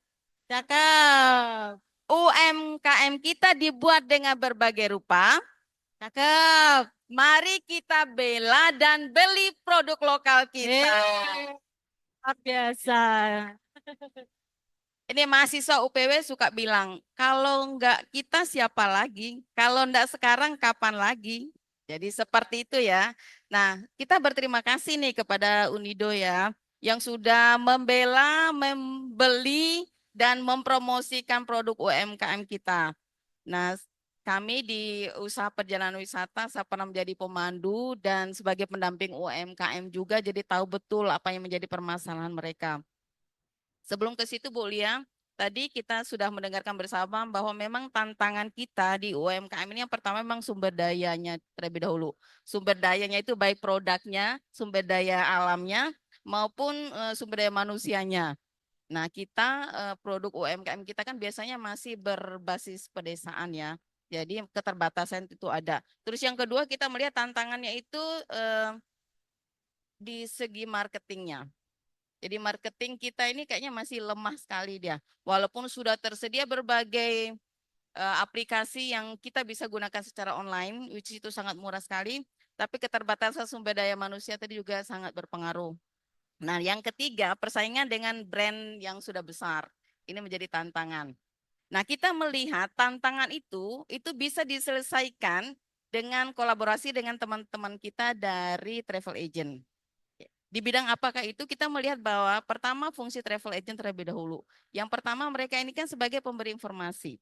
cakep, UMKM kita dibuat dengan berbagai rupa. cakep. Mari kita bela dan beli produk lokal kita. Luar biasa. Ini mahasiswa UPW suka bilang, kalau enggak kita siapa lagi? Kalau enggak sekarang kapan lagi? Jadi seperti itu ya. Nah, kita berterima kasih nih kepada Unido ya, yang sudah membela, membeli, dan mempromosikan produk UMKM kita. Nah, kami di usaha perjalanan wisata, saya pernah menjadi pemandu dan sebagai pendamping UMKM juga, jadi tahu betul apa yang menjadi permasalahan mereka. Sebelum ke situ Bu Lia, tadi kita sudah mendengarkan bersama bahwa memang tantangan kita di UMKM ini yang pertama memang sumber dayanya terlebih dahulu. Sumber dayanya itu baik produknya, sumber daya alamnya, maupun sumber daya manusianya. Nah, kita produk UMKM kita kan biasanya masih berbasis pedesaan ya. Jadi keterbatasan itu ada. Terus yang kedua kita melihat tantangannya itu di segi marketingnya. Jadi marketing kita ini kayaknya masih lemah sekali dia. Walaupun sudah tersedia berbagai aplikasi yang kita bisa gunakan secara online, which itu sangat murah sekali, tapi keterbatasan sumber daya manusia tadi juga sangat berpengaruh. Nah, yang ketiga, persaingan dengan brand yang sudah besar. Ini menjadi tantangan. Nah, kita melihat tantangan itu bisa diselesaikan dengan kolaborasi dengan teman-teman kita dari travel agent. Di bidang apakah itu kita melihat bahwa pertama fungsi travel agent terlebih dahulu. Yang pertama mereka ini kan sebagai pemberi informasi.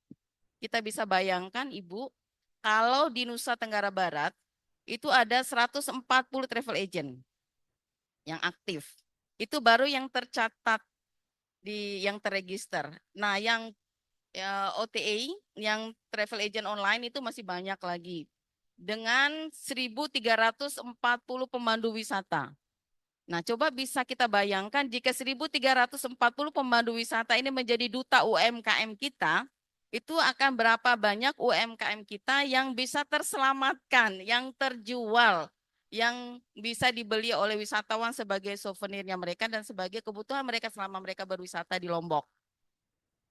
Kita bisa bayangkan Ibu, kalau di Nusa Tenggara Barat itu ada 140 travel agent yang aktif. Itu baru yang tercatat yang terregister. Nah, yang OTA, yang travel agent online itu masih banyak lagi. Dengan 1.340 pemandu wisata. Nah, coba bisa kita bayangkan jika 1.340 pemandu wisata ini menjadi duta UMKM kita, itu akan berapa banyak UMKM kita yang bisa terselamatkan, yang terjual, yang bisa dibeli oleh wisatawan sebagai souvenirnya mereka dan sebagai kebutuhan mereka selama mereka berwisata di Lombok.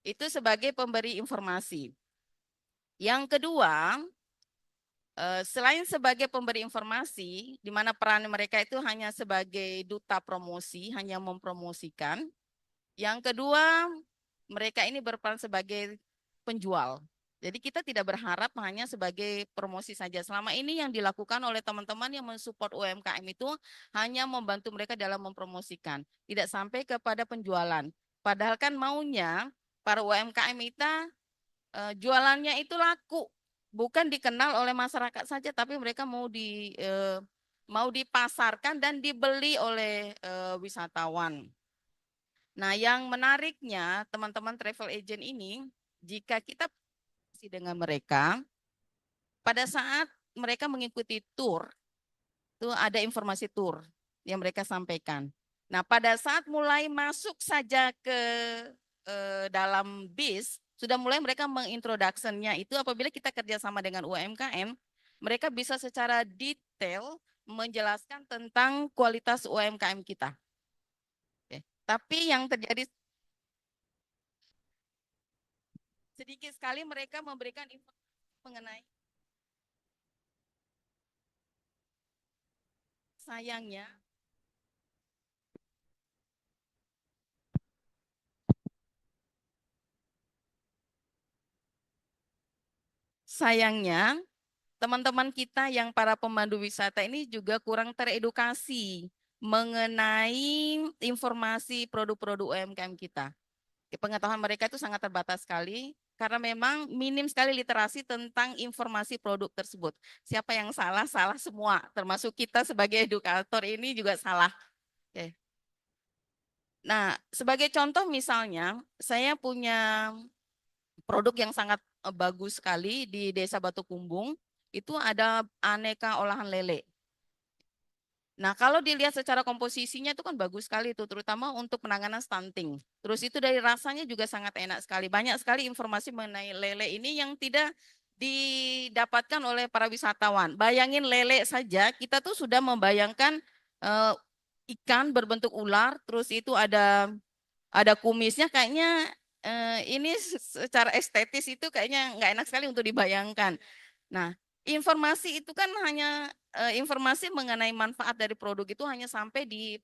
Itu sebagai pemberi informasi. Yang kedua, selain sebagai pemberi informasi, di mana peran mereka itu hanya sebagai duta promosi, hanya mempromosikan. Yang kedua, mereka ini berperan sebagai penjual. Jadi kita tidak berharap hanya sebagai promosi saja. Selama ini yang dilakukan oleh teman-teman yang mensupport UMKM itu hanya membantu mereka dalam mempromosikan. Tidak sampai kepada penjualan. Padahal kan maunya para UMKM kita jualannya itu laku. Bukan dikenal oleh masyarakat saja, tapi mereka mau dipasarkan dan dibeli oleh wisatawan. Nah, yang menariknya teman-teman travel agent ini, jika kita dengan mereka, pada saat mereka mengikuti tour, itu ada informasi tour yang mereka sampaikan. Nah, pada saat mulai masuk saja ke dalam bis, sudah mulai mereka mengintroduksinya itu apabila kita kerjasama dengan UMKM, mereka bisa secara detail menjelaskan tentang kualitas UMKM kita. Oke. Tapi yang terjadi sedikit sekali mereka memberikan informasi mengenai sayangnya teman-teman kita yang para pemandu wisata ini juga kurang teredukasi mengenai informasi produk-produk UMKM kita. Pengetahuan mereka itu sangat terbatas sekali karena memang minim sekali literasi tentang informasi produk tersebut. Siapa yang salah? Salah semua, termasuk kita sebagai edukator ini juga salah. Oke. Nah, sebagai contoh misalnya, saya punya produk yang sangat bagus sekali di Desa Batu Kumbung, itu ada aneka olahan lele. Nah, kalau dilihat secara komposisinya itu kan bagus sekali itu, terutama untuk penanganan stunting. Terus itu dari rasanya juga sangat enak sekali. Banyak sekali informasi mengenai lele ini yang tidak didapatkan oleh para wisatawan. Bayangin lele saja, kita tuh sudah membayangkan ikan berbentuk ular, terus itu ada kumisnya, kayaknya ini secara estetis itu kayaknya nggak enak sekali untuk dibayangkan. Nah, Informasi itu kan hanya informasi mengenai manfaat dari produk itu hanya sampai di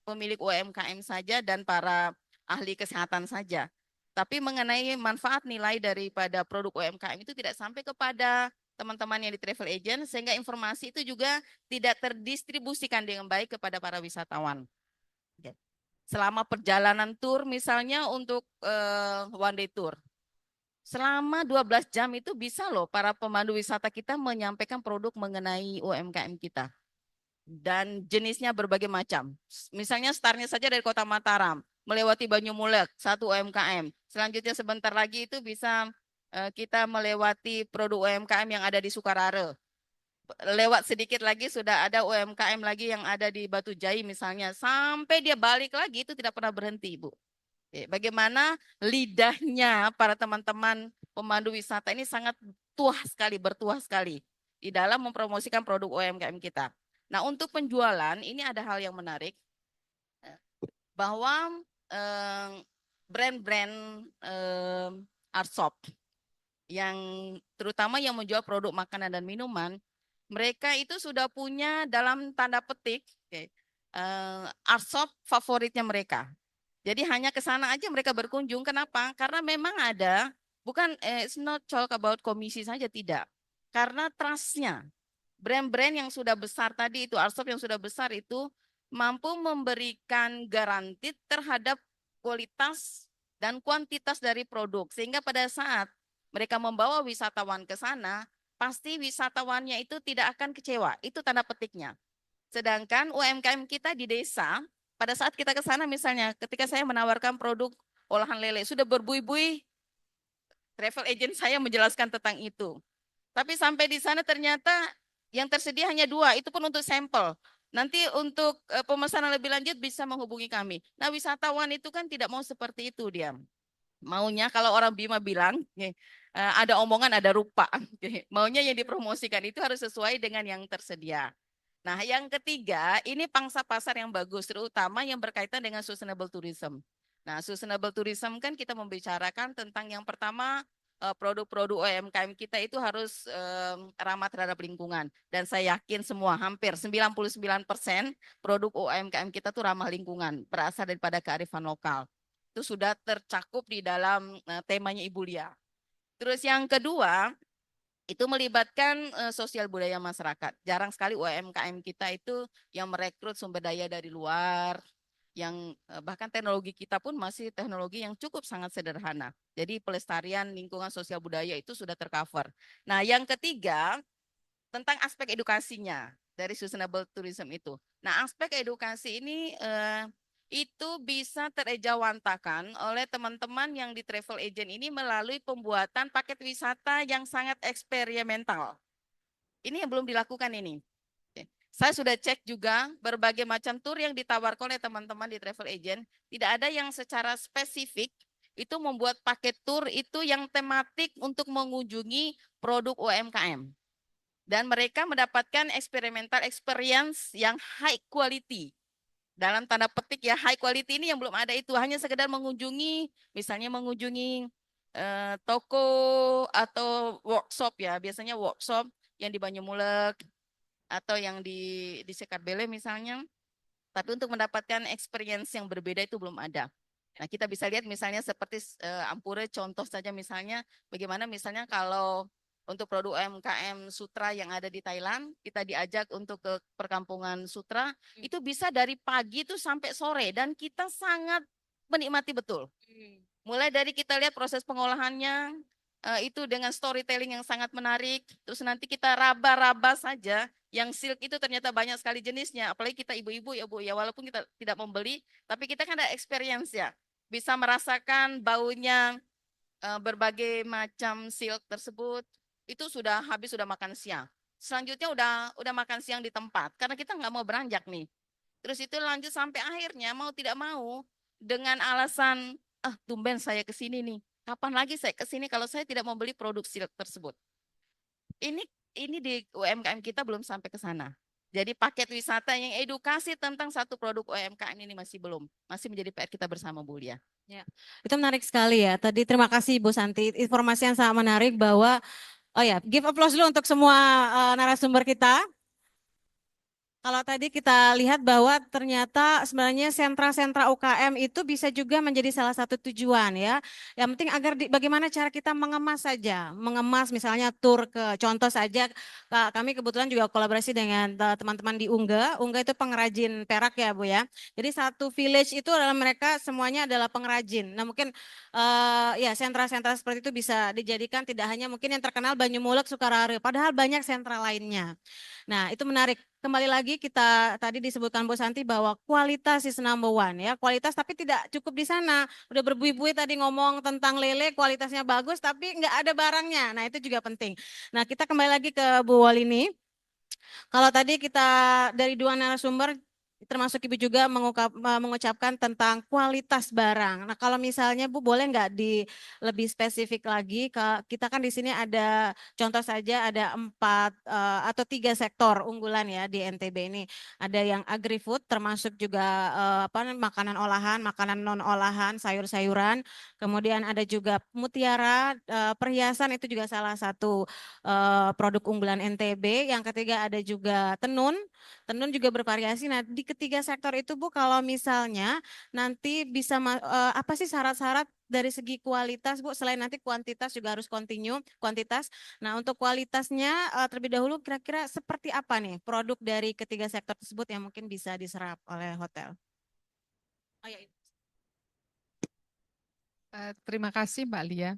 pemilik UMKM saja dan para ahli kesehatan saja. Tapi mengenai manfaat nilai daripada produk UMKM itu tidak sampai kepada teman-teman yang di travel agent, sehingga informasi itu juga tidak terdistribusikan dengan baik kepada para wisatawan. Oke. Selama perjalanan tour misalnya untuk one day tour, selama 12 jam itu bisa loh para pemandu wisata kita menyampaikan produk mengenai UMKM kita. Dan jenisnya berbagai macam. Misalnya startnya saja dari Kota Mataram, melewati Banyumulek, satu UMKM. Selanjutnya sebentar lagi itu bisa kita melewati produk UMKM yang ada di Sukarare. Lewat sedikit lagi sudah ada UMKM lagi yang ada di Batu Jai misalnya. Sampai dia balik lagi itu tidak pernah berhenti, Bu. Bagaimana lidahnya para teman-teman pemandu wisata ini sangat bertuah sekali di dalam mempromosikan produk UMKM kita. Nah, untuk penjualan ini ada hal yang menarik bahwa brand-brand art shop yang terutama yang menjual produk makanan dan minuman, mereka itu sudah punya dalam tanda petik art shop favoritnya mereka. Jadi hanya ke sana aja mereka berkunjung. Kenapa? Karena memang ada, bukan it's not talk about komisi saja, tidak. Karena trustnya, brand-brand yang sudah besar tadi itu, art shop yang sudah besar itu mampu memberikan garansi terhadap kualitas dan kuantitas dari produk. Sehingga pada saat mereka membawa wisatawan ke sana, pasti wisatawannya itu tidak akan kecewa. Itu tanda petiknya. Sedangkan UMKM kita di desa, pada saat kita ke sana misalnya, ketika saya menawarkan produk olahan lele, sudah berbuih-buih travel agent saya menjelaskan tentang itu. Tapi sampai di sana ternyata yang tersedia hanya 2, itu pun untuk sampel. Nanti untuk pemesanan lebih lanjut bisa menghubungi kami. Nah, wisatawan itu kan tidak mau seperti itu dia. Maunya kalau orang Bima bilang, ada omongan ada rupa. Maunya yang dipromosikan itu harus sesuai dengan yang tersedia. Nah, yang ketiga, ini pangsa pasar yang bagus, terutama yang berkaitan dengan sustainable tourism. Nah, sustainable tourism kan kita membicarakan tentang yang pertama, produk-produk UMKM kita itu harus ramah terhadap lingkungan. Dan saya yakin semua, hampir 99% produk UMKM kita tuh ramah lingkungan, berasal daripada kearifan lokal. Itu sudah tercakup di dalam temanya Ibu Lia. Terus yang kedua, itu melibatkan sosial budaya masyarakat. Jarang sekali UMKM kita itu yang merekrut sumber daya dari luar, yang bahkan teknologi kita pun masih teknologi yang cukup sangat sederhana. Jadi pelestarian lingkungan sosial budaya itu sudah tercover. Nah, yang ketiga tentang aspek edukasinya dari sustainable tourism itu. Nah, aspek edukasi ini itu bisa terejawantakan oleh teman-teman yang di travel agent ini melalui pembuatan paket wisata yang sangat eksperimental. Ini yang belum dilakukan ini. Saya sudah cek juga berbagai macam tour yang ditawarkan oleh teman-teman di travel agent, tidak ada yang secara spesifik itu membuat paket tour itu yang tematik untuk mengunjungi produk UMKM. Dan mereka mendapatkan experimental experience yang high quality. Dalam tanda petik ya, high quality ini yang belum ada itu, hanya sekedar mengunjungi, misalnya mengunjungi toko atau workshop ya, biasanya workshop yang di Banyumulek atau yang di Sekarbele misalnya, tapi untuk mendapatkan experience yang berbeda itu belum ada. Nah, kita bisa lihat misalnya seperti Ampure, contoh saja misalnya, bagaimana misalnya kalau untuk produk UMKM Sutra yang ada di Thailand, kita diajak untuk ke perkampungan Sutra, itu bisa dari pagi itu sampai sore dan kita sangat menikmati betul. Mulai dari kita lihat proses pengolahannya, itu dengan storytelling yang sangat menarik, terus nanti kita raba-raba saja, yang silk itu ternyata banyak sekali jenisnya, apalagi kita ibu-ibu ya Bu, ya walaupun kita tidak membeli, tapi kita kan ada experience ya, bisa merasakan baunya berbagai macam silk tersebut, itu sudah habis, sudah makan siang. Selanjutnya udah makan siang di tempat karena kita nggak mau beranjak nih. Terus itu lanjut sampai akhirnya mau tidak mau dengan alasan tumben saya ke sini nih. Kapan lagi saya ke sini kalau saya tidak mau beli produk silk tersebut. Ini di UMKM kita belum sampai ke sana. Jadi paket wisata yang edukasi tentang satu produk UMKM ini masih belum. Masih menjadi PR kita bersama Bu Lia. Ya, itu menarik sekali ya. Tadi terima kasih Bu Santi, informasi yang sangat menarik bahwa Oh ya, give applause dulu untuk semua narasumber kita. Kalau tadi kita lihat bahwa ternyata sebenarnya sentra-sentra UKM itu bisa juga menjadi salah satu tujuan ya. Yang penting agar bagaimana cara kita mengemas saja, mengemas misalnya tur ke contoh saja kami kebetulan juga kolaborasi dengan teman-teman di Ungga. Ungga itu pengrajin perak ya Bu ya. Jadi satu village itu adalah mereka semuanya adalah pengrajin. Nah mungkin ya sentra-sentra seperti itu bisa dijadikan tidak hanya mungkin yang terkenal Banyumulek, Sukarare, padahal banyak sentra lainnya. Nah, itu menarik. Kembali lagi kita tadi disebutkan Bu Santi bahwa kualitas is number one ya. Kualitas tapi tidak cukup di sana. Udah berbuih-buih tadi ngomong tentang lele kualitasnya bagus tapi nggak ada barangnya. Nah, itu juga penting. Nah, kita kembali lagi ke Bu Walini. Kalau tadi kita dari dua narasumber termasuk Ibu juga mengucapkan tentang kualitas barang. Nah, kalau misalnya Bu boleh nggak lebih spesifik lagi? Kita kan di sini ada contoh saja ada 4 atau 3 sektor unggulan ya di NTB ini. Ada yang agri-food termasuk juga makanan olahan, makanan non olahan, sayur-sayuran. Kemudian ada juga mutiara, perhiasan itu juga salah satu produk unggulan NTB. Yang ketiga ada juga tenun. Tenun juga bervariasi. Nah, di ketiga sektor itu Bu, kalau misalnya nanti bisa apa sih syarat-syarat dari segi kualitas Bu, selain nanti kuantitas juga harus continue kuantitas. Nah, untuk kualitasnya terlebih dahulu kira-kira seperti apa nih produk dari ketiga sektor tersebut yang mungkin bisa diserap oleh hotel? Oh ya. Terima kasih Mbak Lia.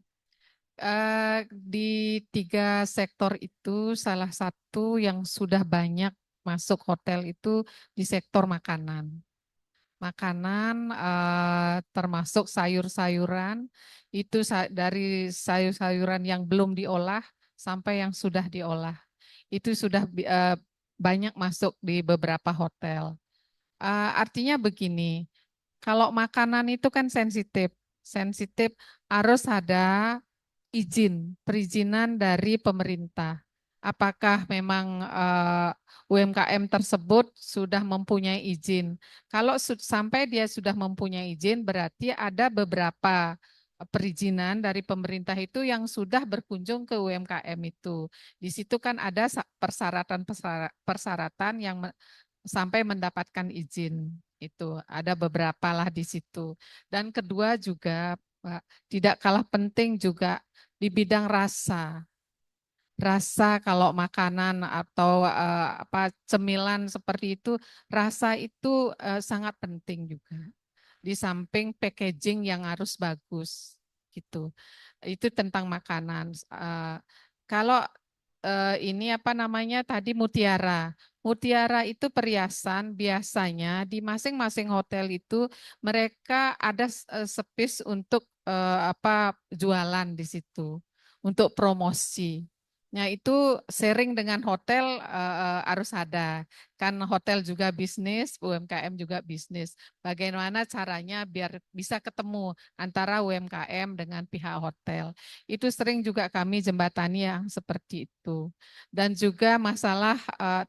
Di 3 sektor itu salah satu yang sudah banyak masuk hotel itu di sektor makanan. Makanan termasuk sayur-sayuran itu dari sayur-sayuran yang belum diolah sampai yang sudah diolah. Itu sudah banyak masuk di beberapa hotel. Artinya begini, kalau makanan itu kan sensitif. Sensitif harus ada perizinan dari pemerintah. Apakah memang UMKM tersebut sudah mempunyai izin? Kalau sampai dia sudah mempunyai izin, berarti ada beberapa perizinan dari pemerintah itu yang sudah berkunjung ke UMKM itu. Di situ kan ada persyaratan yang sampai mendapatkan izin. Itu ada beberapa lah di situ. Dan kedua juga Pak, tidak kalah penting juga di bidang rasa. Rasa kalau makanan atau cemilan seperti itu, rasa itu sangat penting juga. Di samping packaging yang harus bagus gitu. Itu tentang makanan. Kalau ini tadi mutiara. Mutiara itu perhiasan biasanya di masing-masing hotel itu mereka ada space untuk jualan di situ untuk promosi. Nah, itu sharing dengan hotel harus ada. Kan hotel juga bisnis, UMKM juga bisnis. Bagaimana caranya biar bisa ketemu antara UMKM dengan pihak hotel. Itu sering juga kami jembatani yang seperti itu. Dan juga masalah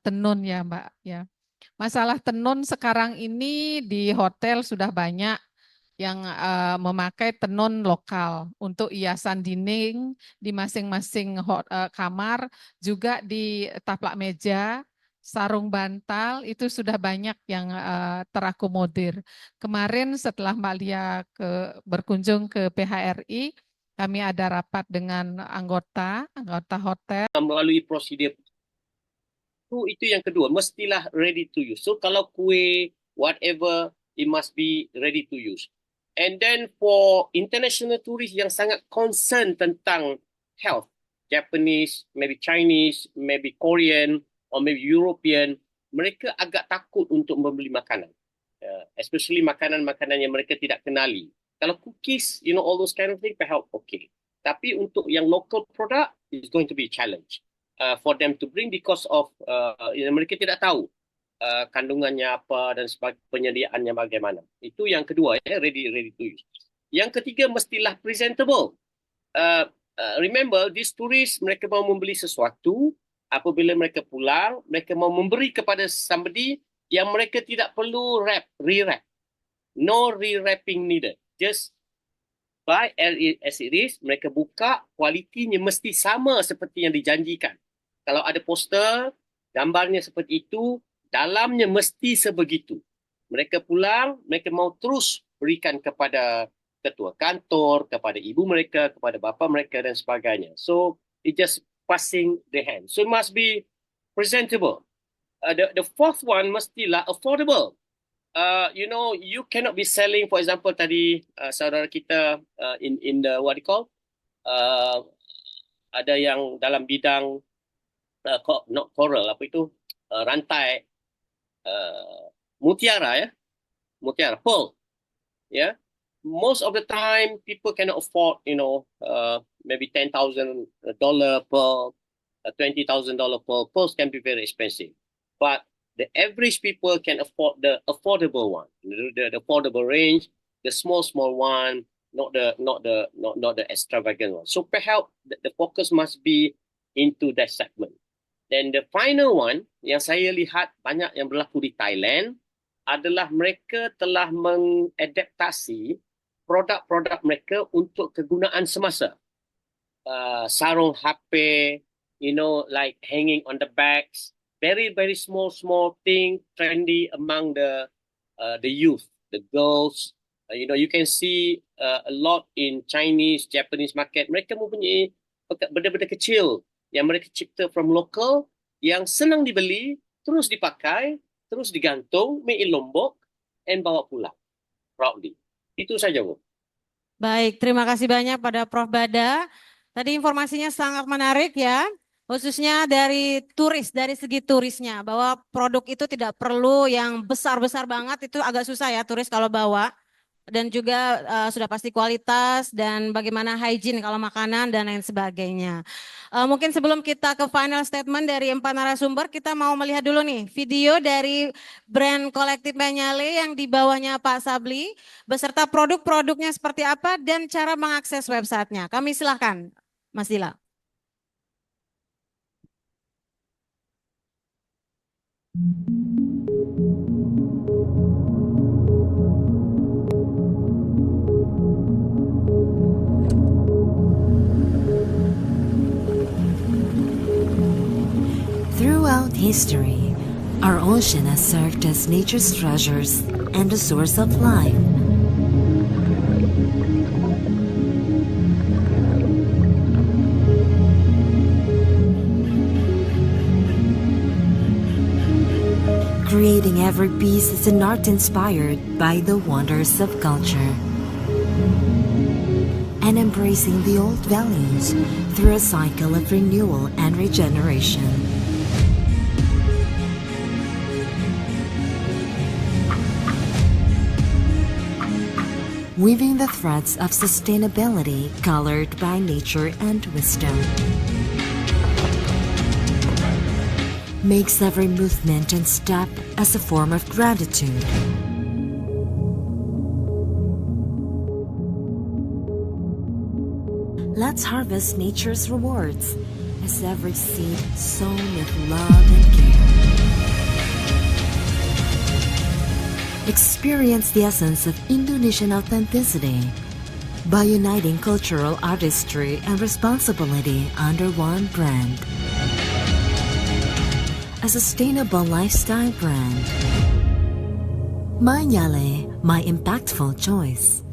tenun ya Mbak. Ya. Masalah tenun sekarang ini di hotel sudah banyak yang memakai tenun lokal untuk hiasan dinding di masing-masing kamar, juga di taplak meja, sarung bantal, itu sudah banyak yang terakomodir. Kemarin setelah Mbak Lia berkunjung ke PHRI, kami ada rapat dengan anggota hotel. Melalui prosedur itu yang kedua, mestilah ready to use. So kalau kue, whatever, it must be ready to use. And then for international tourists yang sangat concern tentang health, Japanese, maybe Chinese, maybe Korean, or maybe European, mereka agak takut untuk membeli makanan. Especially makanan-makanan yang mereka tidak kenali. Kalau cookies, all those kind of things, perhaps okay. Tapi untuk yang local product, it's going to be a challenge for them to bring because of mereka tidak tahu kandungannya apa dan penyediaannya bagaimana. Itu yang kedua ya, ready to use. Yang ketiga mestilah presentable. Remember, these tourists mereka mau membeli sesuatu, apabila mereka pulang, mereka mau memberi kepada somebody yang mereka tidak perlu re-wrap. No re-wrapping needed. Just buy as it is, mereka buka, kualitinya mesti sama seperti yang dijanjikan. Kalau ada poster, gambarnya seperti itu, dalamnya mesti sebegitu. Mereka pulang, mereka mau terus berikan kepada ketua kantor, kepada ibu mereka, kepada bapa mereka dan sebagainya. So, it just passing the hand. So, it must be presentable. The fourth one mestilah affordable. You cannot be selling, for example, tadi saudara kita in the what you call, ada yang dalam bidang not coral, apa itu, rantai mutiara, ya, mutiara, pearl, ya. Most of the time, people cannot afford, maybe $10,000 per $20,000 per pearls can be very expensive, but the average people can afford the affordable one, the affordable range, the small one, not the extravagant one. So perhaps the focus must be into that segment. Then the final one yang saya lihat banyak yang berlaku di Thailand adalah mereka telah mengadaptasi produk-produk mereka untuk kegunaan semasa. Sarung HP, like hanging on the bags. Very, very small thing, trendy among the youth, the girls. You can see a lot in Chinese, Japanese market. Mereka mempunyai benda-benda kecil yang mereka cipta from local, yang senang dibeli, terus dipakai, terus digantung, made in Lombok, and bawa pulang proudly. Itu saja, Bu. Baik, terima kasih banyak pada Prof. Bada. Tadi informasinya sangat menarik ya. Khususnya dari turis, dari segi turisnya, bahwa produk itu tidak perlu yang besar-besar banget, itu agak susah ya turis kalau bawa. Dan juga sudah pasti kualitas dan bagaimana hygiene kalau makanan dan lain sebagainya. Mungkin sebelum kita ke final statement dari 4 narasumber, kita mau melihat dulu nih video dari brand kolektif Manyale yang di bawahnya Pak Sabli, beserta produk-produknya seperti apa dan cara mengakses websitenya. Kami silakan, Mas Dila. Throughout history, our ocean has served as nature's treasures and a source of life. Creating every piece is an art inspired by the wonders of culture. And embracing the old values through a cycle of renewal and regeneration. Weaving the threads of sustainability colored by nature and wisdom. Makes every movement and step as a form of gratitude. Let's harvest nature's rewards as every seed sown with love and care. Experience the essence of Indonesian authenticity by uniting cultural artistry and responsibility under one brand. A sustainable lifestyle brand. Manyale, my impactful choice.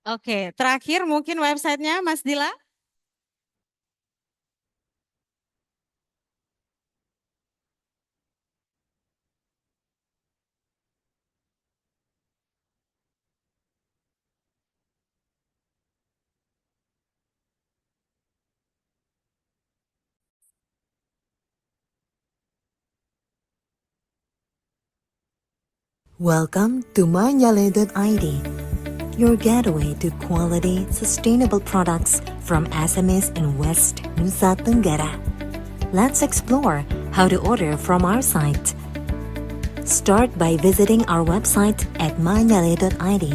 Oke, terakhir mungkin websitenya Mas Dila. Welcome to manyale.id, your gateway to quality, sustainable products from SMEs in West Nusa Tenggara. Let's explore how to order from our site. Start by visiting our website at manyale.id.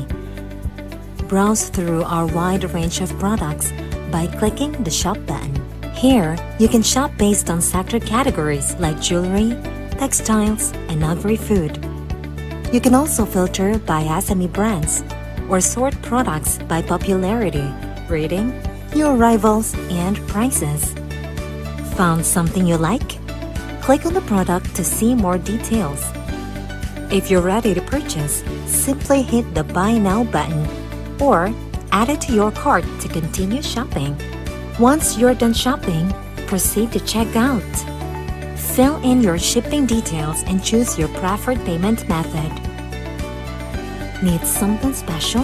Browse through our wide range of products by clicking the shop button. Here, you can shop based on sector categories like jewelry, textiles, and agri-food. You can also filter by SME brands or sort products by popularity, rating, new arrivals, and prices. Found something you like? Click on the product to see more details. If you're ready to purchase, simply hit the Buy Now button or add it to your cart to continue shopping. Once you're done shopping, proceed to check out. Fill in your shipping details and choose your preferred payment method. Need something special?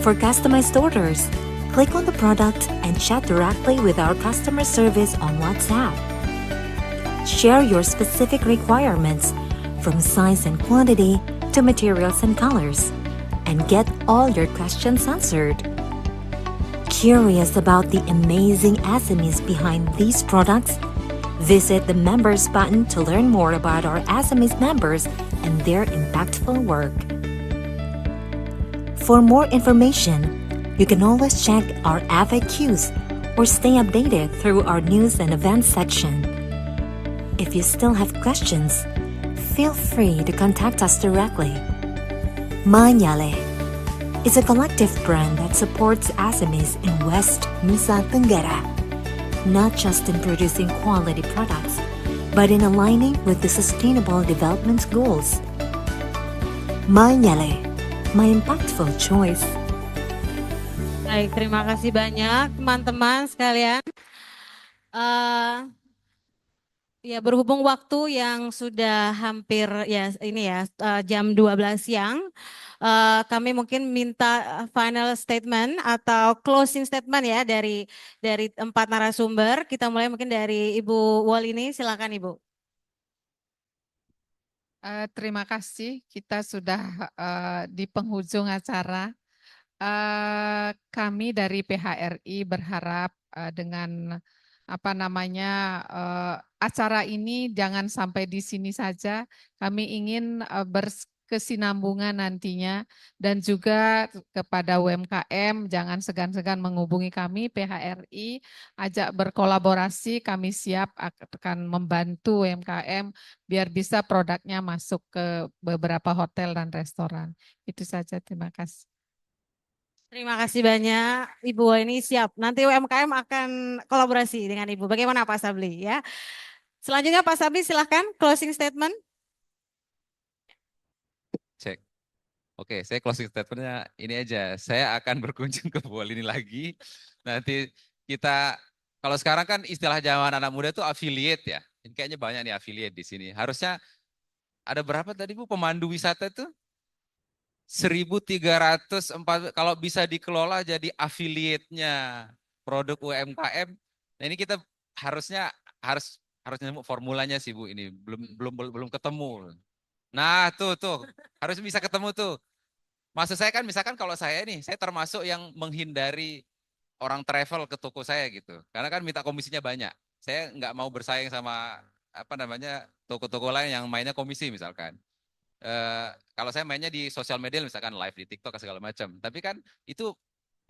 For customized orders, click on the product and chat directly with our customer service on WhatsApp. Share your specific requirements from size and quantity to materials and colors, and get all your questions answered. Curious about the amazing SMEs behind these products? Visit the Members button to learn more about our SMEs members and their impactful work. For more information, you can always check our FAQs or stay updated through our news and events section. If you still have questions, feel free to contact us directly. Manyale is a collective brand that supports SMEs in West Nusa Tenggara, not just in producing quality products, but in aligning with the Sustainable Development Goals. Manyale, my impactful choice. Baik, terima kasih banyak teman-teman sekalian. Ya, berhubung waktu yang sudah hampir ya ini ya jam 12 siang, kami mungkin minta final statement atau closing statement ya dari 4 narasumber. Kita mulai mungkin dari Ibu Wolini, silakan Ibu. Terima kasih, kita sudah di penghujung acara. Kami dari PHRI berharap dengan acara ini jangan sampai di sini saja. Kami ingin berkesinambungan nantinya, dan juga kepada UMKM jangan segan-segan menghubungi kami PHRI, ajak berkolaborasi. Kami siap akan membantu UMKM biar bisa produknya masuk ke beberapa hotel dan restoran. Itu saja, terima kasih. Terima kasih banyak Ibu Wolini, siap. Nanti UMKM akan kolaborasi dengan Ibu. Bagaimana Pak Sabli ya? Selanjutnya Pak Sabli silahkan closing statement. Cek. Oke, saya closing statementnya ini aja. Saya akan berkunjung ke Wolini lagi. Nanti kita, kalau sekarang kan istilah zaman anak muda itu affiliate ya. Ini kayaknya banyak nih affiliate di sini. Harusnya ada berapa tadi Bu pemandu wisata itu? 1.304, kalau bisa dikelola jadi affiliate-nya produk UMKM. Nah, ini kita harus nemu formulanya sih Bu, ini belum ketemu. Nah, tuh harus bisa ketemu tuh. Maksud saya kan misalkan kalau saya termasuk yang menghindari orang travel ke toko saya gitu. Karena kan minta komisinya banyak. Saya nggak mau bersaing sama toko-toko lain yang mainnya komisi misalkan. Kalau saya mainnya di sosial media misalkan live di TikTok segala macam, tapi kan itu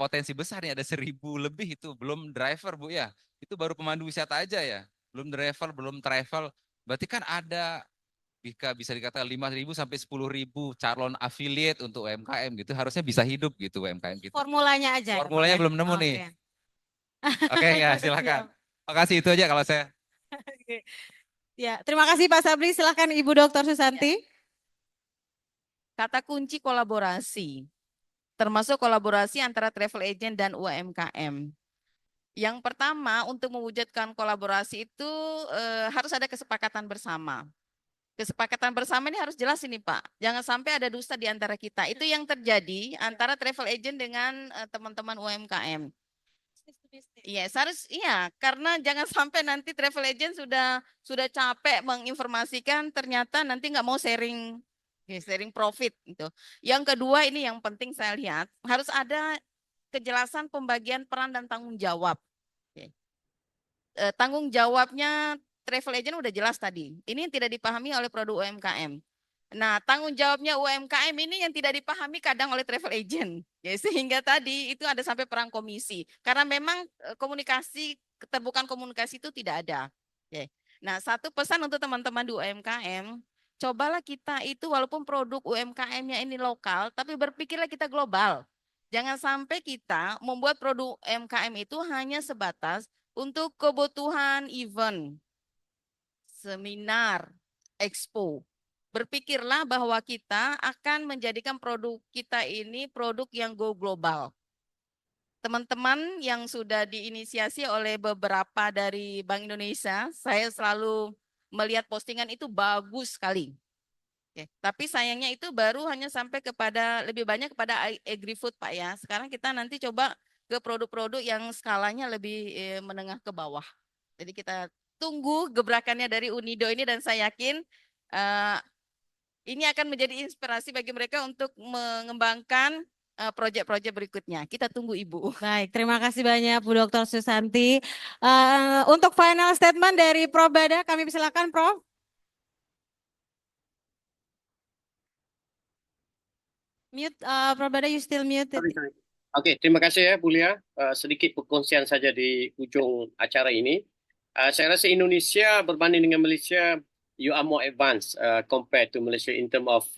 potensi besar nih, ada 1.000 lebih itu, belum driver Bu ya, itu baru pemandu wisata aja ya, belum driver, belum travel, berarti kan ada bisa dikatakan 5.000 sampai 10.000 calon affiliate untuk UMKM gitu, harusnya bisa hidup gitu UMKM gitu. Formulanya aja. Formulanya belum nemu nih. Oke ya, silakan. Makasih, itu aja kalau saya. Ya, terima kasih Pak Sabli, silakan Ibu Dr. Susanti. Kata kunci kolaborasi, termasuk kolaborasi antara travel agent dan UMKM. Yang pertama, untuk mewujudkan kolaborasi itu harus ada kesepakatan bersama. Kesepakatan bersama ini harus jelas ini Pak. Jangan sampai ada dusta di antara kita. Itu yang terjadi antara travel agent dengan teman-teman UMKM. Iya, karena jangan sampai nanti travel agent sudah capek menginformasikan, ternyata nanti nggak mau sharing profit gitu. Yang kedua ini yang penting saya lihat, harus ada kejelasan pembagian peran dan tanggung jawab. Tanggung jawabnya travel agent udah jelas tadi. Ini yang tidak dipahami oleh produk UMKM. Nah, tanggung jawabnya UMKM ini yang tidak dipahami kadang oleh travel agent. Ya, sehingga tadi itu ada sampai perang komisi. Karena memang keterbukaan komunikasi itu tidak ada. Nah, satu pesan untuk teman-teman di UMKM, cobalah kita itu walaupun produk UMKM-nya ini lokal, tapi berpikirlah kita global. Jangan sampai kita membuat produk UMKM itu hanya sebatas untuk kebutuhan event, seminar, expo. Berpikirlah bahwa kita akan menjadikan produk kita ini produk yang go global. Teman-teman yang sudah diinisiasi oleh beberapa dari Bank Indonesia, saya selalu melihat postingan itu bagus sekali. Oke, tapi sayangnya itu baru hanya sampai kepada lebih banyak kepada agri-food Pak ya. Sekarang kita nanti coba ke produk-produk yang skalanya lebih menengah ke bawah. Jadi kita tunggu gebrakannya dari Unido ini dan saya yakin eh, ini akan menjadi inspirasi bagi mereka untuk mengembangkan proyek-proyek berikutnya. Kita tunggu Ibu. Baik, terima kasih banyak Bu Dr. Susanti. Untuk final statement dari Prof. Bada, kami silakan Prof. Mute, Prof. Bada, you still muted. Sorry. Oke, terima kasih ya Bu Lia. Sedikit perkongsian saja di ujung acara ini. Saya rasa Indonesia berbanding dengan Malaysia, you are more advanced compared to Malaysia in term of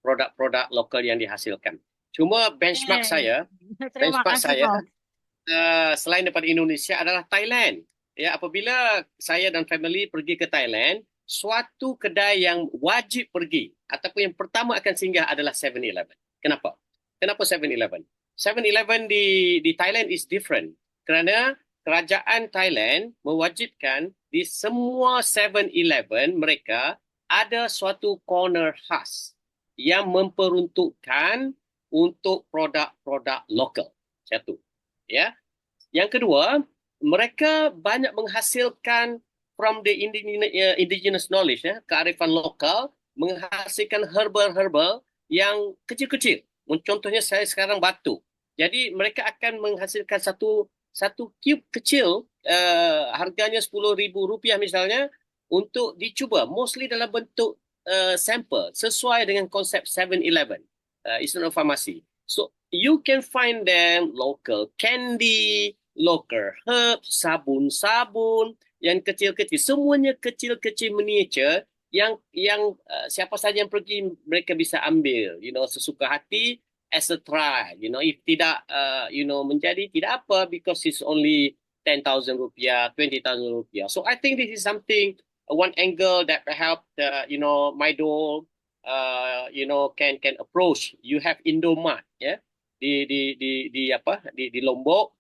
produk-produk lokal yang dihasilkan. Cuma benchmark saya, Terima benchmark kasih saya Prof. selain daripada Indonesia adalah Thailand. Ya, apabila saya dan family pergi ke Thailand, suatu kedai yang wajib pergi ataupun yang pertama akan singgah adalah 7-Eleven. Kenapa? Kenapa 7-Eleven? 7-Eleven di Thailand is different kerana kerajaan Thailand mewajibkan di semua 7-Eleven mereka ada suatu corner khas yang memperuntukkan untuk produk-produk lokal. Satu. Ya. Yang kedua, mereka banyak menghasilkan from the indigenous knowledge, ya, kearifan lokal, menghasilkan herbal-herbal yang kecil-kecil. Contohnya saya sekarang batuk. Jadi mereka akan menghasilkan satu cube kecil, harganya RM10,000 misalnya, untuk dicuba. Mostly dalam bentuk sampel, sesuai dengan konsep 7-Eleven. Istilah farmasi. So you can find them local candy, local herbs, sabun-sabun yang kecil-kecil. Semuanya kecil-kecil miniature yang siapa saja yang pergi mereka bisa ambil, sesuka hati as a try. If tidak, menjadi tidak apa because it's only RM10,000, RM20,000. So I think this is something, one angle that help my dole can approach. You have Indomart, yeah, di Lombok,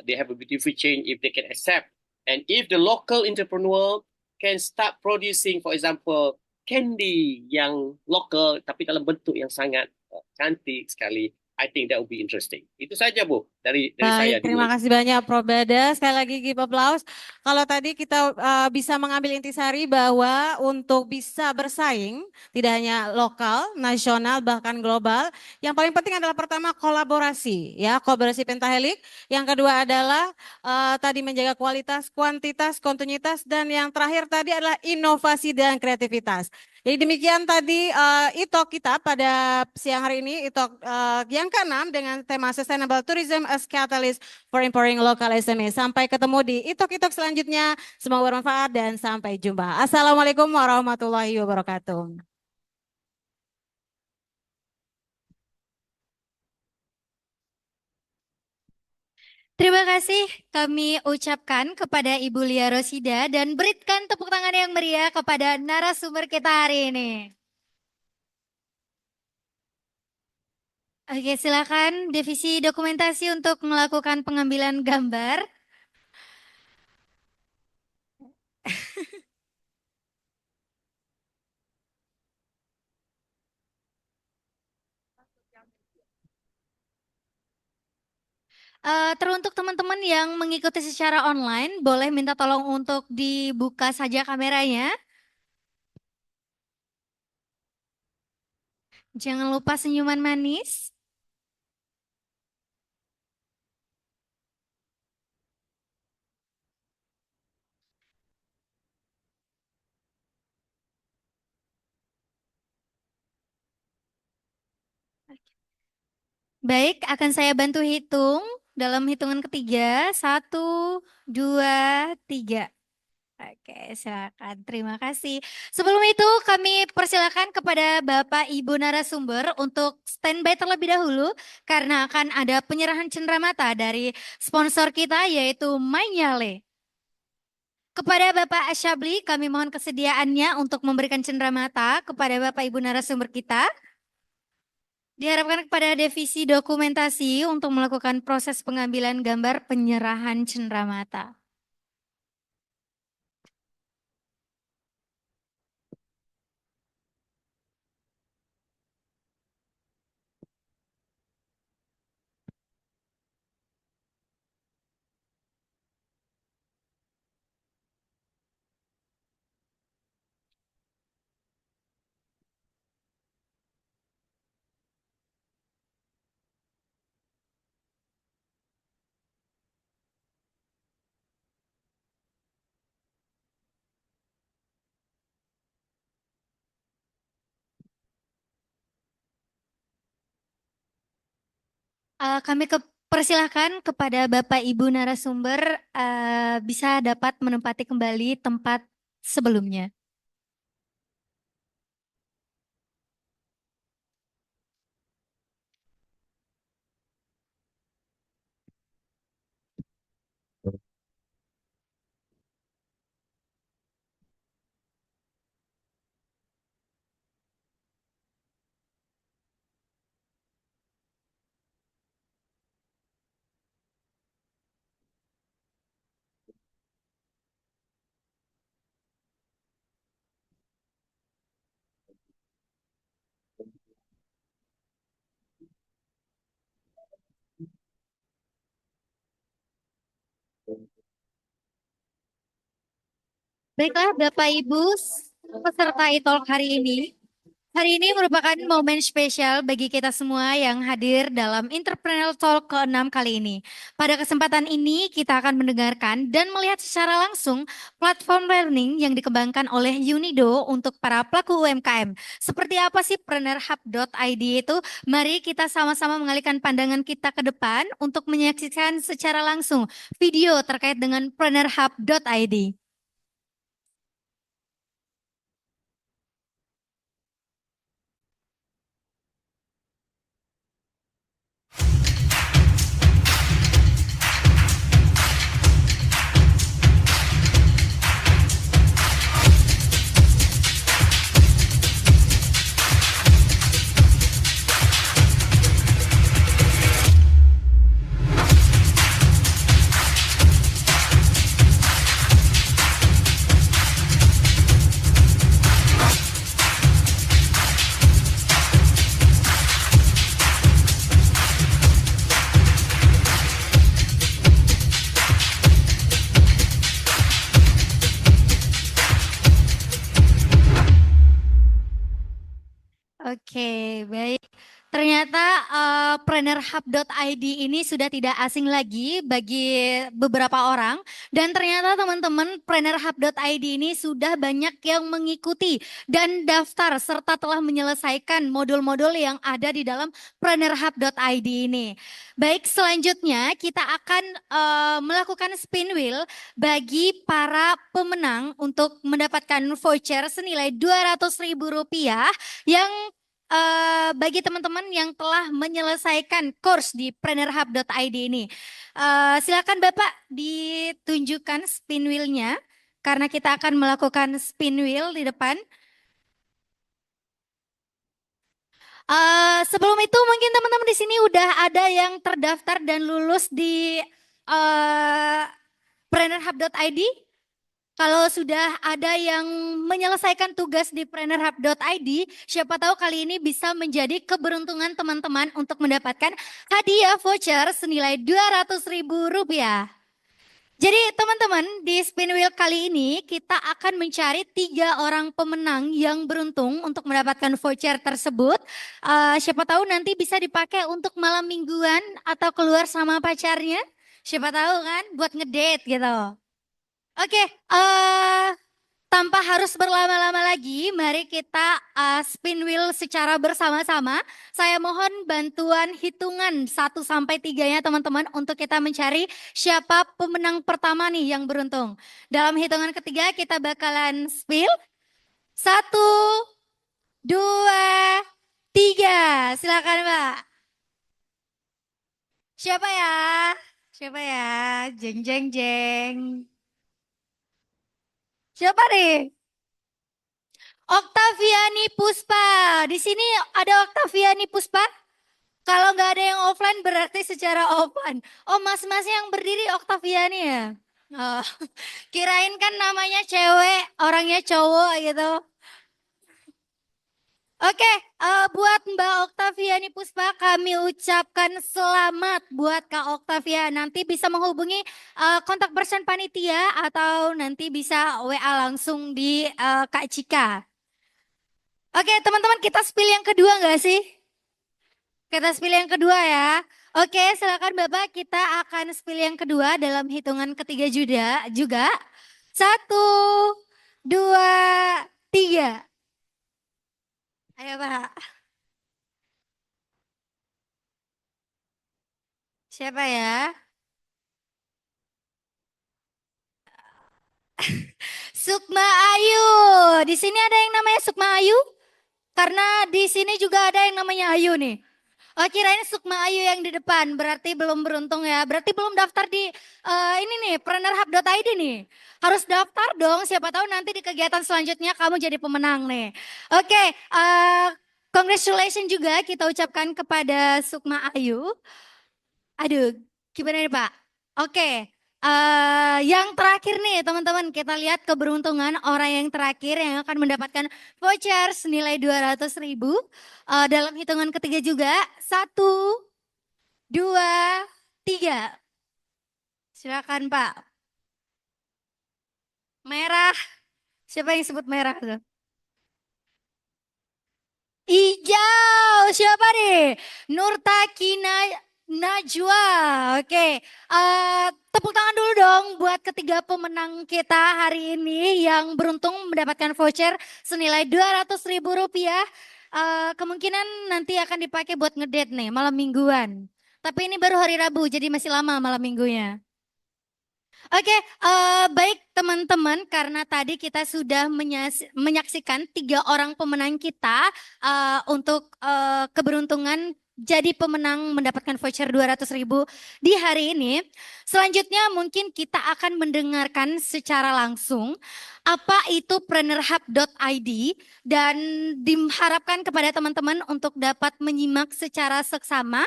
they have a beautiful chain if they can accept, and if the local entrepreneur can start producing, for example, candy yang lokal tapi dalam bentuk yang sangat cantik sekali, I think that would be interesting. Itu saja Bu dari saya. Baik, terima kasih banyak Prof. Bada. Sekali lagi give applause. Kalau tadi kita bisa mengambil intisari bahwa untuk bisa bersaing, tidak hanya lokal, nasional, bahkan global, yang paling penting adalah pertama kolaborasi, ya, kolaborasi pentahelik. Yang kedua adalah tadi menjaga kualitas, kuantitas, kontinuitas, dan yang terakhir tadi adalah inovasi dan kreativitas. Jadi demikian tadi e-talk kita pada siang hari ini, e-talk yang ke-6 dengan tema Sustainable Tourism as Catalyst for Empowering Local SME. Sampai ketemu di e-talk selanjutnya. Semoga bermanfaat dan sampai jumpa. Assalamualaikum warahmatullahi wabarakatuh. Terima kasih kami ucapkan kepada Ibu Lia Rosida dan berikan tepuk tangan yang meriah kepada narasumber kita hari ini. Oke, silakan divisi dokumentasi untuk melakukan pengambilan gambar. Teruntuk teman-teman yang mengikuti secara online, boleh minta tolong untuk dibuka saja kameranya. Jangan lupa senyuman manis. Baik, akan saya bantu hitung dalam hitungan ketiga. 1, 2, 3. Oke, silakan. Terima kasih. Sebelum itu kami persilakan kepada Bapak Ibu narasumber untuk standby terlebih dahulu karena akan ada penyerahan cenderamata dari sponsor kita yaitu Mainyale. Kepada Bapak Asyabli, kami mohon kesediaannya untuk memberikan cenderamata kepada Bapak Ibu narasumber kita. Diharapkan kepada divisi dokumentasi untuk melakukan proses pengambilan gambar penyerahan cenderamata. Kami persilahkan kepada Bapak Ibu narasumber bisa dapat menempati kembali tempat sebelumnya. Baiklah Bapak Ibu peserta e-talk hari ini. Hari ini merupakan momen spesial bagi kita semua yang hadir dalam Entrepreneur Talk ke-6 kali ini. Pada kesempatan ini kita akan mendengarkan dan melihat secara langsung platform learning yang dikembangkan oleh Unido untuk para pelaku UMKM. Seperti apa sih preneurhub.id itu? Mari kita sama-sama mengalihkan pandangan kita ke depan untuk menyaksikan secara langsung video terkait dengan preneurhub.id. Oke, baik. Ternyata preneurhub.id ini sudah tidak asing lagi bagi beberapa orang dan ternyata teman-teman preneurhub.id ini sudah banyak yang mengikuti dan daftar serta telah menyelesaikan modul-modul yang ada di dalam preneurhub.id ini. Baik, selanjutnya kita akan melakukan spin wheel bagi para pemenang untuk mendapatkan voucher senilai Rp200.000 yang bagi teman-teman yang telah menyelesaikan course di preneurhub.id ini. Silakan Bapak ditunjukkan spin wheel-nya karena kita akan melakukan spin wheel di depan. Sebelum itu mungkin teman-teman di sini udah ada yang terdaftar dan lulus di preneurhub.id. Kalau sudah ada yang menyelesaikan tugas di preneurhub.id, siapa tahu kali ini bisa menjadi keberuntungan teman-teman untuk mendapatkan hadiah voucher senilai Rp200.000. Jadi teman-teman di spin wheel kali ini kita akan mencari 3 orang pemenang yang beruntung untuk mendapatkan voucher tersebut. Siapa tahu nanti bisa dipakai untuk malam mingguan atau keluar sama pacarnya. Siapa tahu kan buat ngedate gitu. Oke, tanpa harus berlama-lama lagi, mari kita spin wheel secara bersama-sama. Saya mohon bantuan hitungan 1 sampai 3-nya teman-teman untuk kita mencari siapa pemenang pertama nih yang beruntung. Dalam hitungan ketiga kita bakalan spill. 1, 2, 3. Silakan Mbak. Siapa ya? Siapa ya? Jeng jeng jeng. Siapa nih? Oktaviani Puspa. Di sini ada Oktaviani Puspa. Kalau nggak ada yang offline berarti secara offline. Oh, mas-mas yang berdiri Oktaviani ya? Oh, kirain kan namanya cewek, orangnya cowok gitu. Oke, buat Mbak Oktaviani Puspa kami ucapkan selamat buat Kak Oktavia. Nanti bisa menghubungi kontak person panitia atau nanti bisa WA langsung di Kak Cika. Oke, teman-teman kita spill yang kedua nggak sih? Kita spill yang kedua ya. Oke, silakan Bapak kita akan spill yang kedua dalam hitungan ketiga juga. 1, 2, 3. Ayo Pak. Siapa ya? Sukma Ayu. Di sini ada yang namanya Sukma Ayu? Karena di sini juga ada yang namanya Ayu nih. Oh, kirain Sukma Ayu yang di depan, berarti belum beruntung ya. Berarti belum daftar di ini nih, preneurhub.id nih. Harus daftar dong, siapa tahu nanti di kegiatan selanjutnya kamu jadi pemenang nih. Oke, congratulations juga kita ucapkan kepada Sukma Ayu. Aduh, gimana nih Pak? Oke, yang terakhir nih teman-teman, kita lihat keberuntungan orang yang terakhir yang akan mendapatkan voucher senilai 200.000 dalam hitungan ketiga juga. 1, 2, 3. Silakan Pak. Merah. Siapa yang sebut merah tuh? Hijau. Siapa nih? Nurtakina Najwa. Oke. Tepuk tangan dulu dong buat ketiga pemenang kita hari ini yang beruntung mendapatkan voucher senilai Rp200.000. Kemungkinan nanti akan dipakai buat ngedate nih malam mingguan. Tapi ini baru hari Rabu jadi masih lama malam minggunya. Oke, baik teman-teman, karena tadi kita sudah menyaksikan 3 orang pemenang kita untuk keberuntungan jadi pemenang mendapatkan voucher 200.000 di hari ini. Selanjutnya mungkin kita akan mendengarkan secara langsung apa itu preneurhub.id dan diharapkan kepada teman-teman untuk dapat menyimak secara seksama.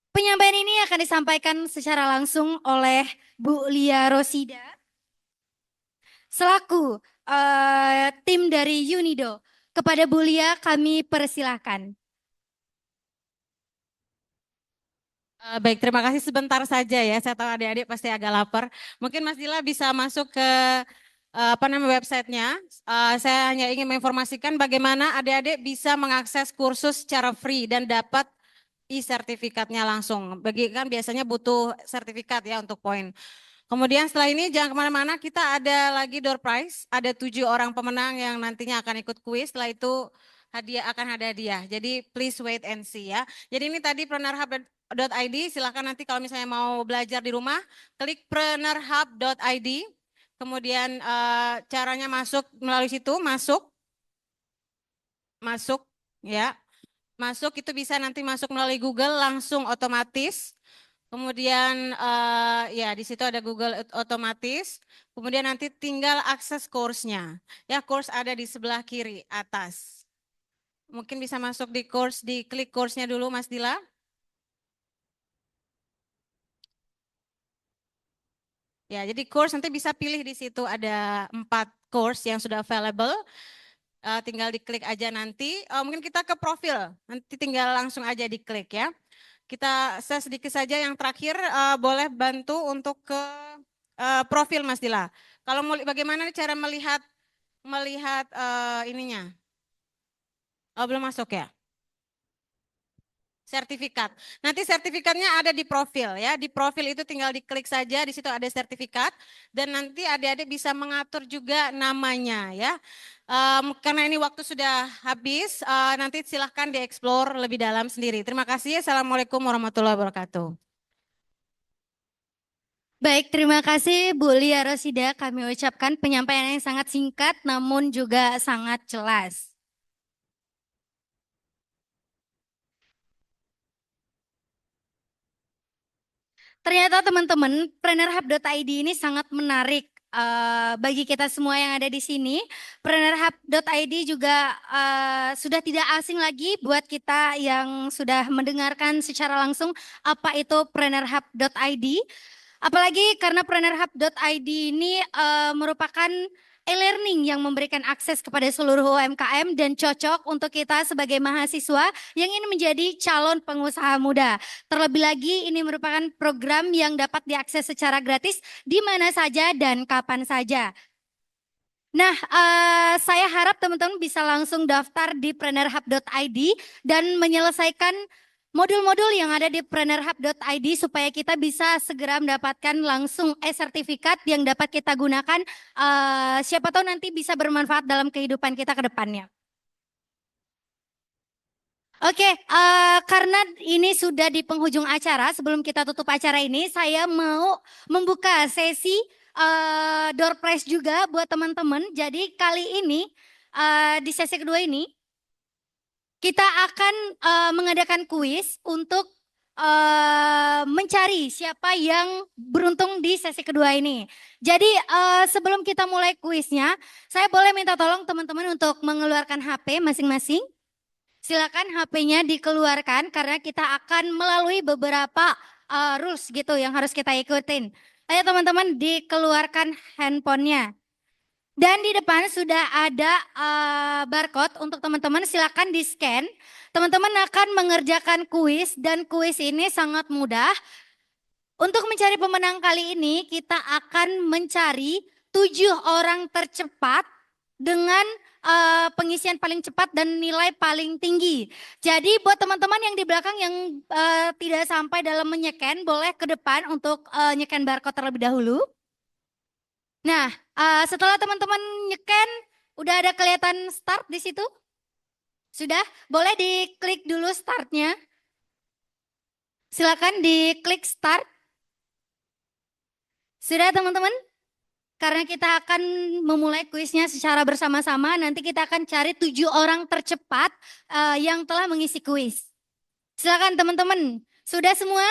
Penyampaian ini akan disampaikan secara langsung oleh Bu Lia Rosida selaku tim dari Unido. Kepada Bu Lia kami persilahkan. Baik, terima kasih sebentar saja ya. Saya tahu adik-adik pasti agak lapar. Mungkin Mas Dila bisa masuk ke websitenya. Saya hanya ingin menginformasikan bagaimana adik-adik bisa mengakses kursus secara free dan dapat e-sertifikatnya langsung. Bagi kan biasanya butuh sertifikat ya untuk poin. Kemudian setelah ini jangan kemana-mana, kita ada lagi door prize. Ada 7 orang pemenang yang nantinya akan ikut kuis. Setelah itu akan ada hadiah. Jadi please wait and see ya. Jadi ini tadi preneurhub.id. Silahkan nanti kalau misalnya mau belajar di rumah, klik preneurhub.id. Kemudian caranya masuk melalui situ, masuk ya. Masuk itu bisa nanti masuk melalui Google langsung otomatis. Kemudian ya di situ ada Google otomatis. Kemudian nanti tinggal akses course-nya. Ya, course ada di sebelah kiri atas. Mungkin bisa masuk di course, klik course-nya dulu Mas Dila. Ya, jadi course nanti bisa pilih di situ ada 4 course yang sudah available. Tinggal diklik aja nanti. Mungkin kita ke profil, nanti tinggal langsung aja diklik ya. Kita sedikit saja yang terakhir boleh bantu untuk ke profil Mas Dila. Kalau mau bagaimana cara melihat ininya? Oh, belum masuk ya? sertifikat. Nanti sertifikatnya ada di profil ya. Di profil itu tinggal diklik saja, di situ ada sertifikat dan nanti adik-adik bisa mengatur juga namanya ya. Karena ini waktu sudah habis, nanti silahkan dieksplor lebih dalam sendiri. Terima kasih. Assalamualaikum warahmatullahi wabarakatuh. Baik, terima kasih Bu Lia Rosida. Kami ucapkan penyampaian yang sangat singkat namun juga sangat jelas. Ternyata teman-teman, plannerhub.id ini sangat menarik bagi kita semua yang ada di sini. Plannerhub.id juga sudah tidak asing lagi buat kita yang sudah mendengarkan secara langsung apa itu plannerhub.id. Apalagi karena plannerhub.id ini merupakan e-learning yang memberikan akses kepada seluruh UMKM dan cocok untuk kita sebagai mahasiswa yang ingin menjadi calon pengusaha muda. Terlebih lagi ini merupakan program yang dapat diakses secara gratis di mana saja dan kapan saja. Nah, saya harap teman-teman bisa langsung daftar di plannerhub.id dan menyelesaikan modul-modul yang ada di plannerhub.id supaya kita bisa segera mendapatkan langsung e-sertifikat yang dapat kita gunakan. Siapa tahu nanti bisa bermanfaat dalam kehidupan kita ke depannya. Oke, karena ini sudah di penghujung acara, sebelum kita tutup acara ini, saya mau membuka sesi door prize juga buat teman-teman. Jadi kali ini di sesi kedua ini kita akan mengadakan kuis untuk mencari siapa yang beruntung di sesi kedua ini. Jadi sebelum kita mulai kuisnya, saya boleh minta tolong teman-teman untuk mengeluarkan HP masing-masing. Silakan HP-nya dikeluarkan karena kita akan melalui beberapa rules gitu yang harus kita ikutin. Ayo teman-teman dikeluarkan handphonenya. Dan di depan sudah ada barcode untuk teman-teman, silakan di-scan. Teman-teman akan mengerjakan kuis dan kuis ini sangat mudah. Untuk mencari pemenang kali ini kita akan mencari 7 orang tercepat dengan pengisian paling cepat dan nilai paling tinggi. Jadi buat teman-teman yang di belakang yang tidak sampai dalam menyeken, boleh ke depan untuk nyeken barcode terlebih dahulu. Nah, setelah teman-teman nyeken, udah ada kelihatan start di situ? Sudah? Boleh diklik dulu startnya. Silakan diklik start. Sudah teman-teman? Karena kita akan memulai kuisnya secara bersama-sama, nanti kita akan cari 7 orang tercepat yang telah mengisi kuis. Silakan teman-teman. Sudah semua?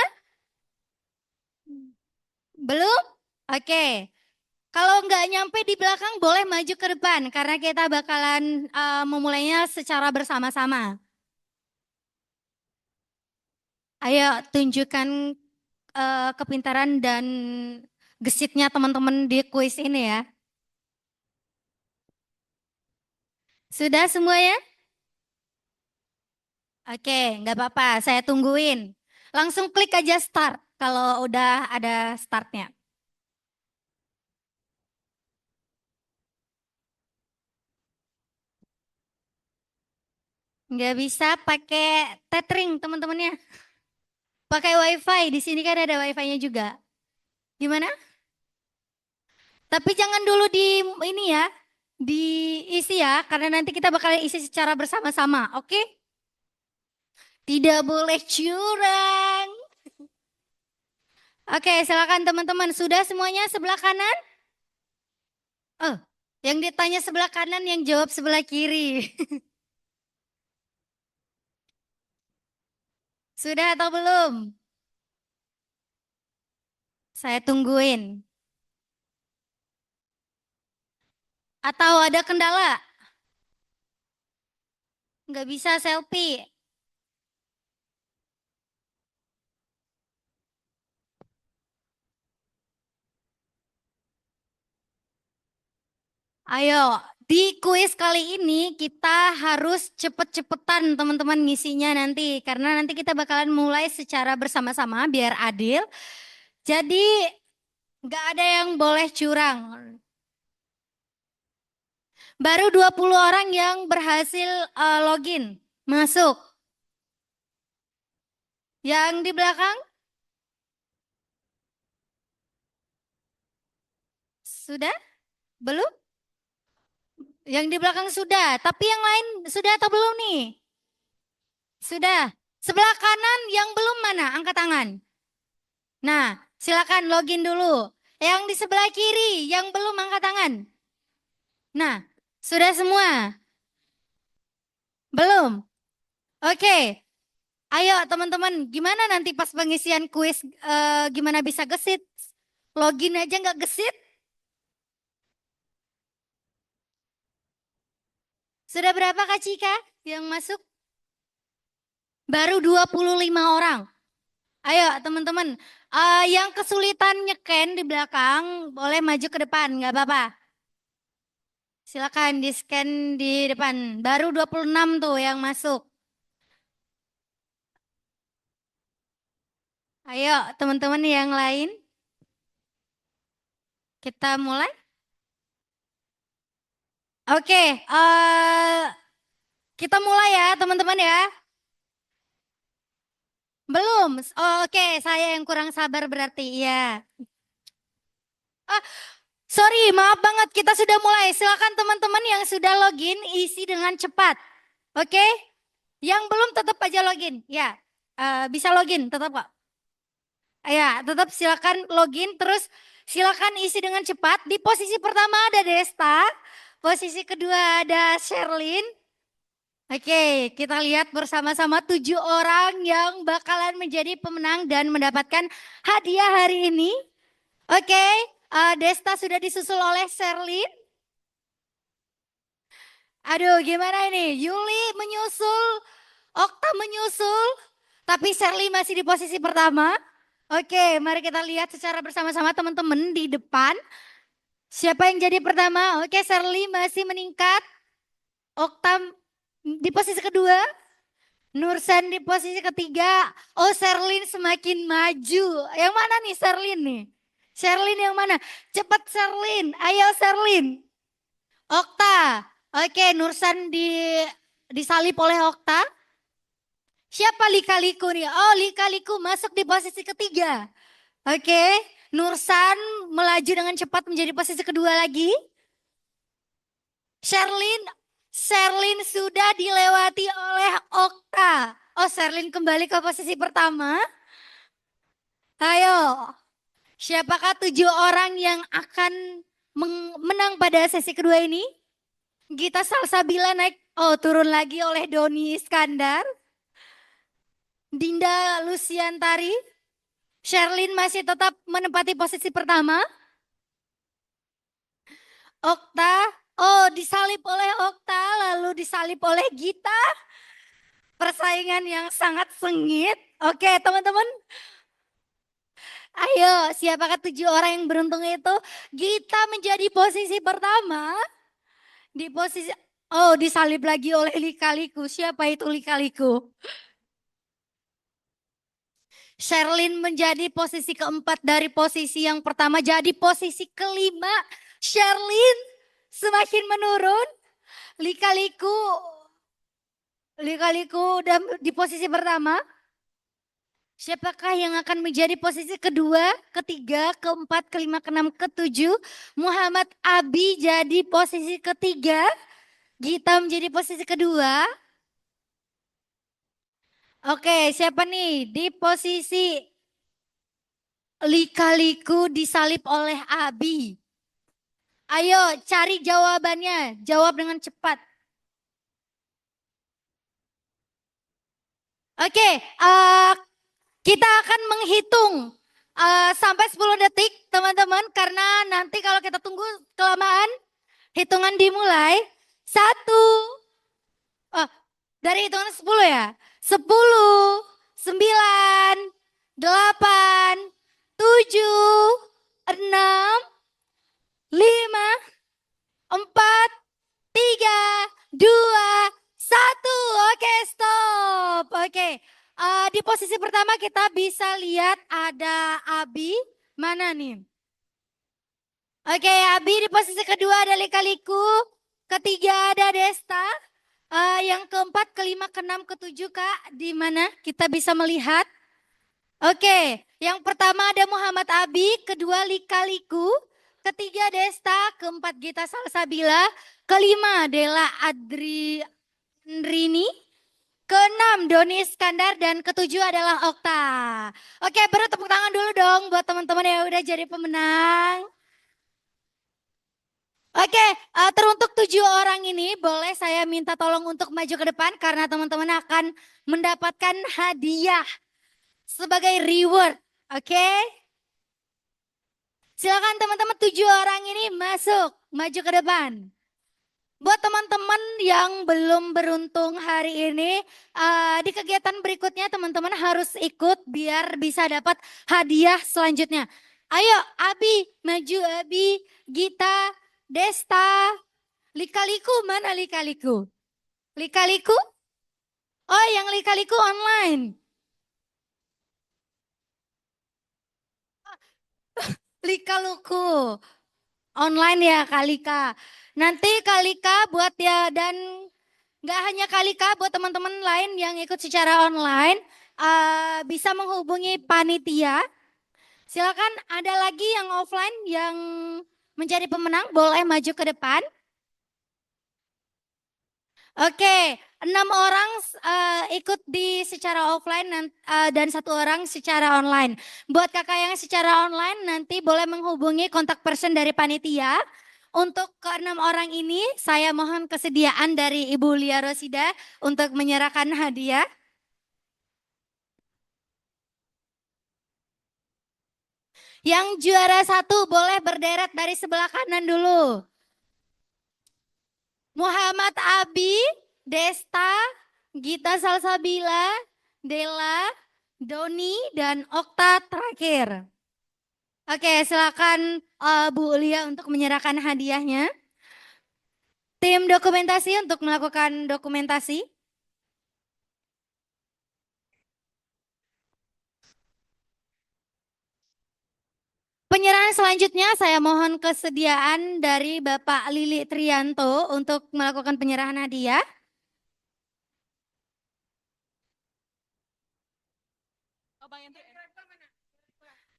Belum? Oke. Kalau nggak nyampe di belakang boleh maju ke depan karena kita bakalan memulainya secara bersama-sama. Ayo tunjukkan kepintaran dan gesitnya teman-teman di kuis ini ya. Sudah semuanya? Oke, nggak apa-apa, saya tungguin. Langsung klik aja start kalau udah ada startnya. Nggak bisa pakai tethering teman-temannya. Pakai wifi, di sini kan ada wifi-nya juga. Gimana? Tapi jangan dulu di ini ya, diisi ya, karena nanti kita bakal isi secara bersama-sama, oke? Tidak boleh curang. Oke, silakan teman-teman. Sudah semuanya sebelah kanan? Oh, yang ditanya sebelah kanan, yang jawab sebelah kiri. Sudah atau belum? Saya tungguin. Atau ada kendala? Nggak bisa selfie. Ayo, di kuis kali ini kita harus cepet-cepetan teman-teman ngisinya nanti. Karena nanti kita bakalan mulai secara bersama-sama biar adil. Jadi nggak ada yang boleh curang. Baru 20 orang yang berhasil login, masuk. Yang di belakang? Sudah? Belum? Yang di belakang sudah, tapi yang lain sudah atau belum nih? Sudah. Sebelah kanan yang belum mana? Angkat tangan. Nah, silakan login dulu. Yang di sebelah kiri yang belum angkat tangan. Nah, sudah semua? Belum? Oke. Ayo teman-teman, gimana nanti pas pengisian kuis gimana bisa gesit? Login aja nggak gesit? Sudah berapa Kak Cika yang masuk? Baru 25 orang. Ayo teman-teman, yang kesulitan nyeken di belakang boleh maju ke depan, nggak apa-apa. Silakan di-scan di depan. Baru 26 tuh yang masuk. Ayo teman-teman yang lain. Kita mulai. Oke, kita mulai ya teman-teman ya. Belum? Oke, saya yang kurang sabar berarti. Iya. Sorry, maaf banget kita sudah mulai. Silakan teman-teman yang sudah login isi dengan cepat. Oke? Yang belum tetap aja login. Ya, bisa login tetap kok. Ya, tetap silakan login terus silakan isi dengan cepat. Di posisi pertama ada Desta, posisi kedua ada Sherlyn. Oke, kita lihat bersama-sama 7 orang yang bakalan menjadi pemenang dan mendapatkan hadiah hari ini. Oke, Desta sudah disusul oleh Sherlyn. Aduh, gimana ini? Yuli menyusul, Okta menyusul, tapi Sherly masih di posisi pertama. Oke, mari kita lihat secara bersama-sama teman-teman di depan. Siapa yang jadi pertama? Oke, Sherly masih meningkat. Okta di posisi kedua. Nursan di posisi ketiga. Oh, Sherlyn semakin maju. Yang mana nih Sherlyn nih? Sherlyn yang mana? Cepat Sherlyn. Ayo Sherlyn. Okta. Oke, Nursan disalip oleh Okta. Siapa Lika-Liku nih? Oh, Lika-Liku masuk di posisi ketiga. Oke, Nursan melaju dengan cepat menjadi posisi kedua lagi. Sherlyn sudah dilewati oleh Okta. Oh, Sherlyn kembali ke posisi pertama. Ayo, siapakah 7 orang yang akan menang pada sesi kedua ini? Gita Salsabila naik, turun lagi oleh Doni Iskandar. Dinda Luciantari. Sherlyn masih tetap menempati posisi pertama. Okta, disalip oleh Okta, lalu disalip oleh Gita. Persaingan yang sangat sengit. Oke teman-teman. Ayo, siapakah 7 orang yang beruntung itu? Gita menjadi posisi pertama. Di posisi, disalip lagi oleh Lika-Liku. Siapa itu Lika-Liku? Sherlyn menjadi posisi keempat dari posisi yang pertama jadi posisi kelima. Sherlyn semakin menurun. Lika-Liku udah di posisi pertama. Siapakah yang akan menjadi posisi kedua, ketiga, keempat, kelima, keenam, ketujuh? Muhammad Abi jadi posisi ketiga. Gita menjadi posisi kedua. Oke, siapa nih di posisi Lika-Liku disalip oleh Abi? Ayo cari jawabannya, jawab dengan cepat. Oke, kita akan menghitung sampai 10 detik teman-teman. Karena nanti kalau kita tunggu kelamaan, hitungan dimulai. 1, dari hitungan 10 ya. 10, 9, 8, 7, 6, 5, 4, 3, 2, 1. Oke, stop. Oke, di posisi pertama kita bisa lihat ada Abi. Mana nih? Oke, Abi di posisi kedua ada Lika-Liku. Ketiga ada Desta. Yang keempat, kelima, keenam, ketujuh Kak, di mana kita bisa melihat? Oke, yang pertama ada Muhammad Abi, kedua Lika Liku, ketiga Desta, keempat Gita Salsabila, kelima Dela Adririni, keenam Doni Iskandar, dan ketujuh adalah Okta. Oke, beri tepuk tangan dulu dong buat teman-teman yang udah jadi pemenang. Oke, teruntuk 7 orang ini boleh saya minta tolong untuk maju ke depan karena teman-teman akan mendapatkan hadiah sebagai reward. Oke, silakan teman-teman 7 orang ini masuk, maju ke depan. Buat teman-teman yang belum beruntung hari ini, di kegiatan berikutnya teman-teman harus ikut biar bisa dapat hadiah selanjutnya. Ayo, Abi, maju Abi, Gita, Desta, Lika-liku, mana Lika-liku? Lika-liku? Oh, yang Lika-liku online. Lika-liku. Online ya Kalika. Nanti Kalika buat ya, dan nggak hanya Kalika, buat teman-teman lain yang ikut secara online, bisa menghubungi panitia. Silakan, ada lagi yang offline yang menjadi pemenang, boleh maju ke depan. Oke, 6 orang ikut di secara offline dan 1 orang secara online. Buat kakak yang secara online nanti boleh menghubungi kontak person dari panitia. Untuk ke-6 orang ini saya mohon kesediaan dari Ibu Lia Rosida untuk menyerahkan hadiah. Yang juara 1 boleh berderet dari sebelah kanan dulu. Muhammad Abi, Desta, Gita Salsabila, Dela, Doni, dan Okta terakhir. Oke, silakan Bu Lia untuk menyerahkan hadiahnya. Tim dokumentasi untuk melakukan dokumentasi. Penyerahan selanjutnya saya mohon kesediaan dari Bapak Lili Trianto untuk melakukan penyerahan hadiah.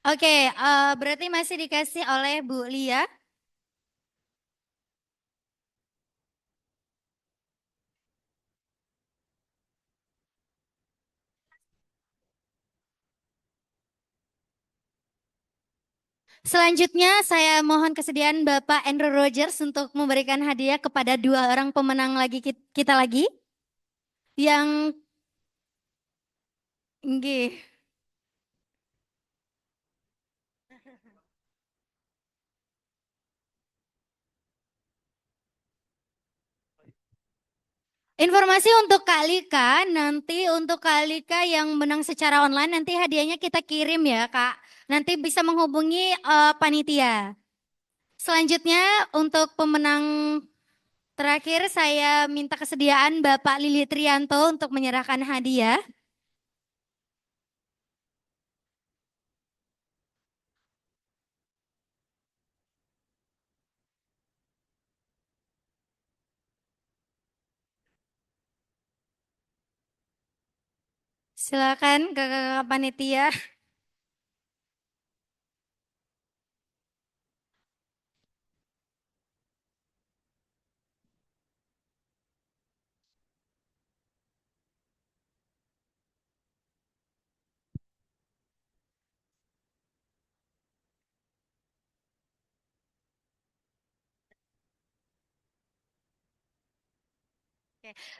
Oke, berarti masih dikasih oleh Bu Lia. Selanjutnya saya mohon kesediaan Bapak Andrew Rogers untuk memberikan hadiah kepada 2 orang pemenang lagi kita lagi. Yang nggih. Informasi untuk Kak Lika, nanti untuk Kak Lika yang menang secara online nanti hadiahnya kita kirim ya Kak. Nanti bisa menghubungi panitia. Selanjutnya untuk pemenang terakhir saya minta kesediaan Bapak Lili Trianto untuk menyerahkan hadiah. Silakan ke panitia.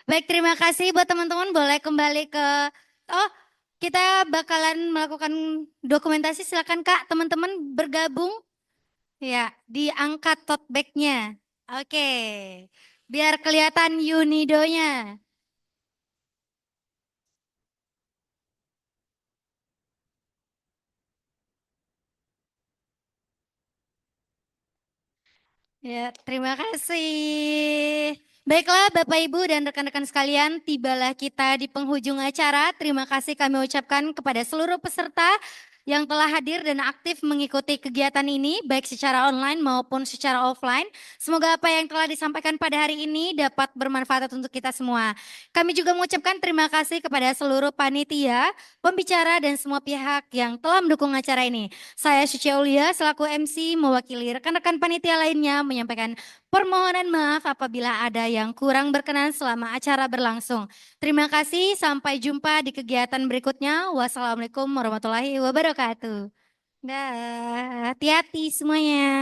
Baik, terima kasih buat teman-teman. Boleh kembali ke, kita bakalan melakukan dokumentasi. Silakan Kak, teman-teman bergabung. Ya, diangkat tote bag-nya. Oke, biar kelihatan Unidonya. Ya, terima kasih. Baiklah Bapak Ibu dan rekan-rekan sekalian, tibalah kita di penghujung acara. Terima kasih kami ucapkan kepada seluruh peserta yang telah hadir dan aktif mengikuti kegiatan ini, baik secara online maupun secara offline. Semoga apa yang telah disampaikan pada hari ini dapat bermanfaat untuk kita semua. Kami juga mengucapkan terima kasih kepada seluruh panitia, pembicara, dan semua pihak yang telah mendukung acara ini. Saya Suci Aulia selaku MC mewakili rekan-rekan panitia lainnya menyampaikan permohonan maaf apabila ada yang kurang berkenan selama acara berlangsung. Terima kasih, sampai jumpa di kegiatan berikutnya. Wassalamualaikum warahmatullahi wabarakatuh. Dah, hati-hati semuanya.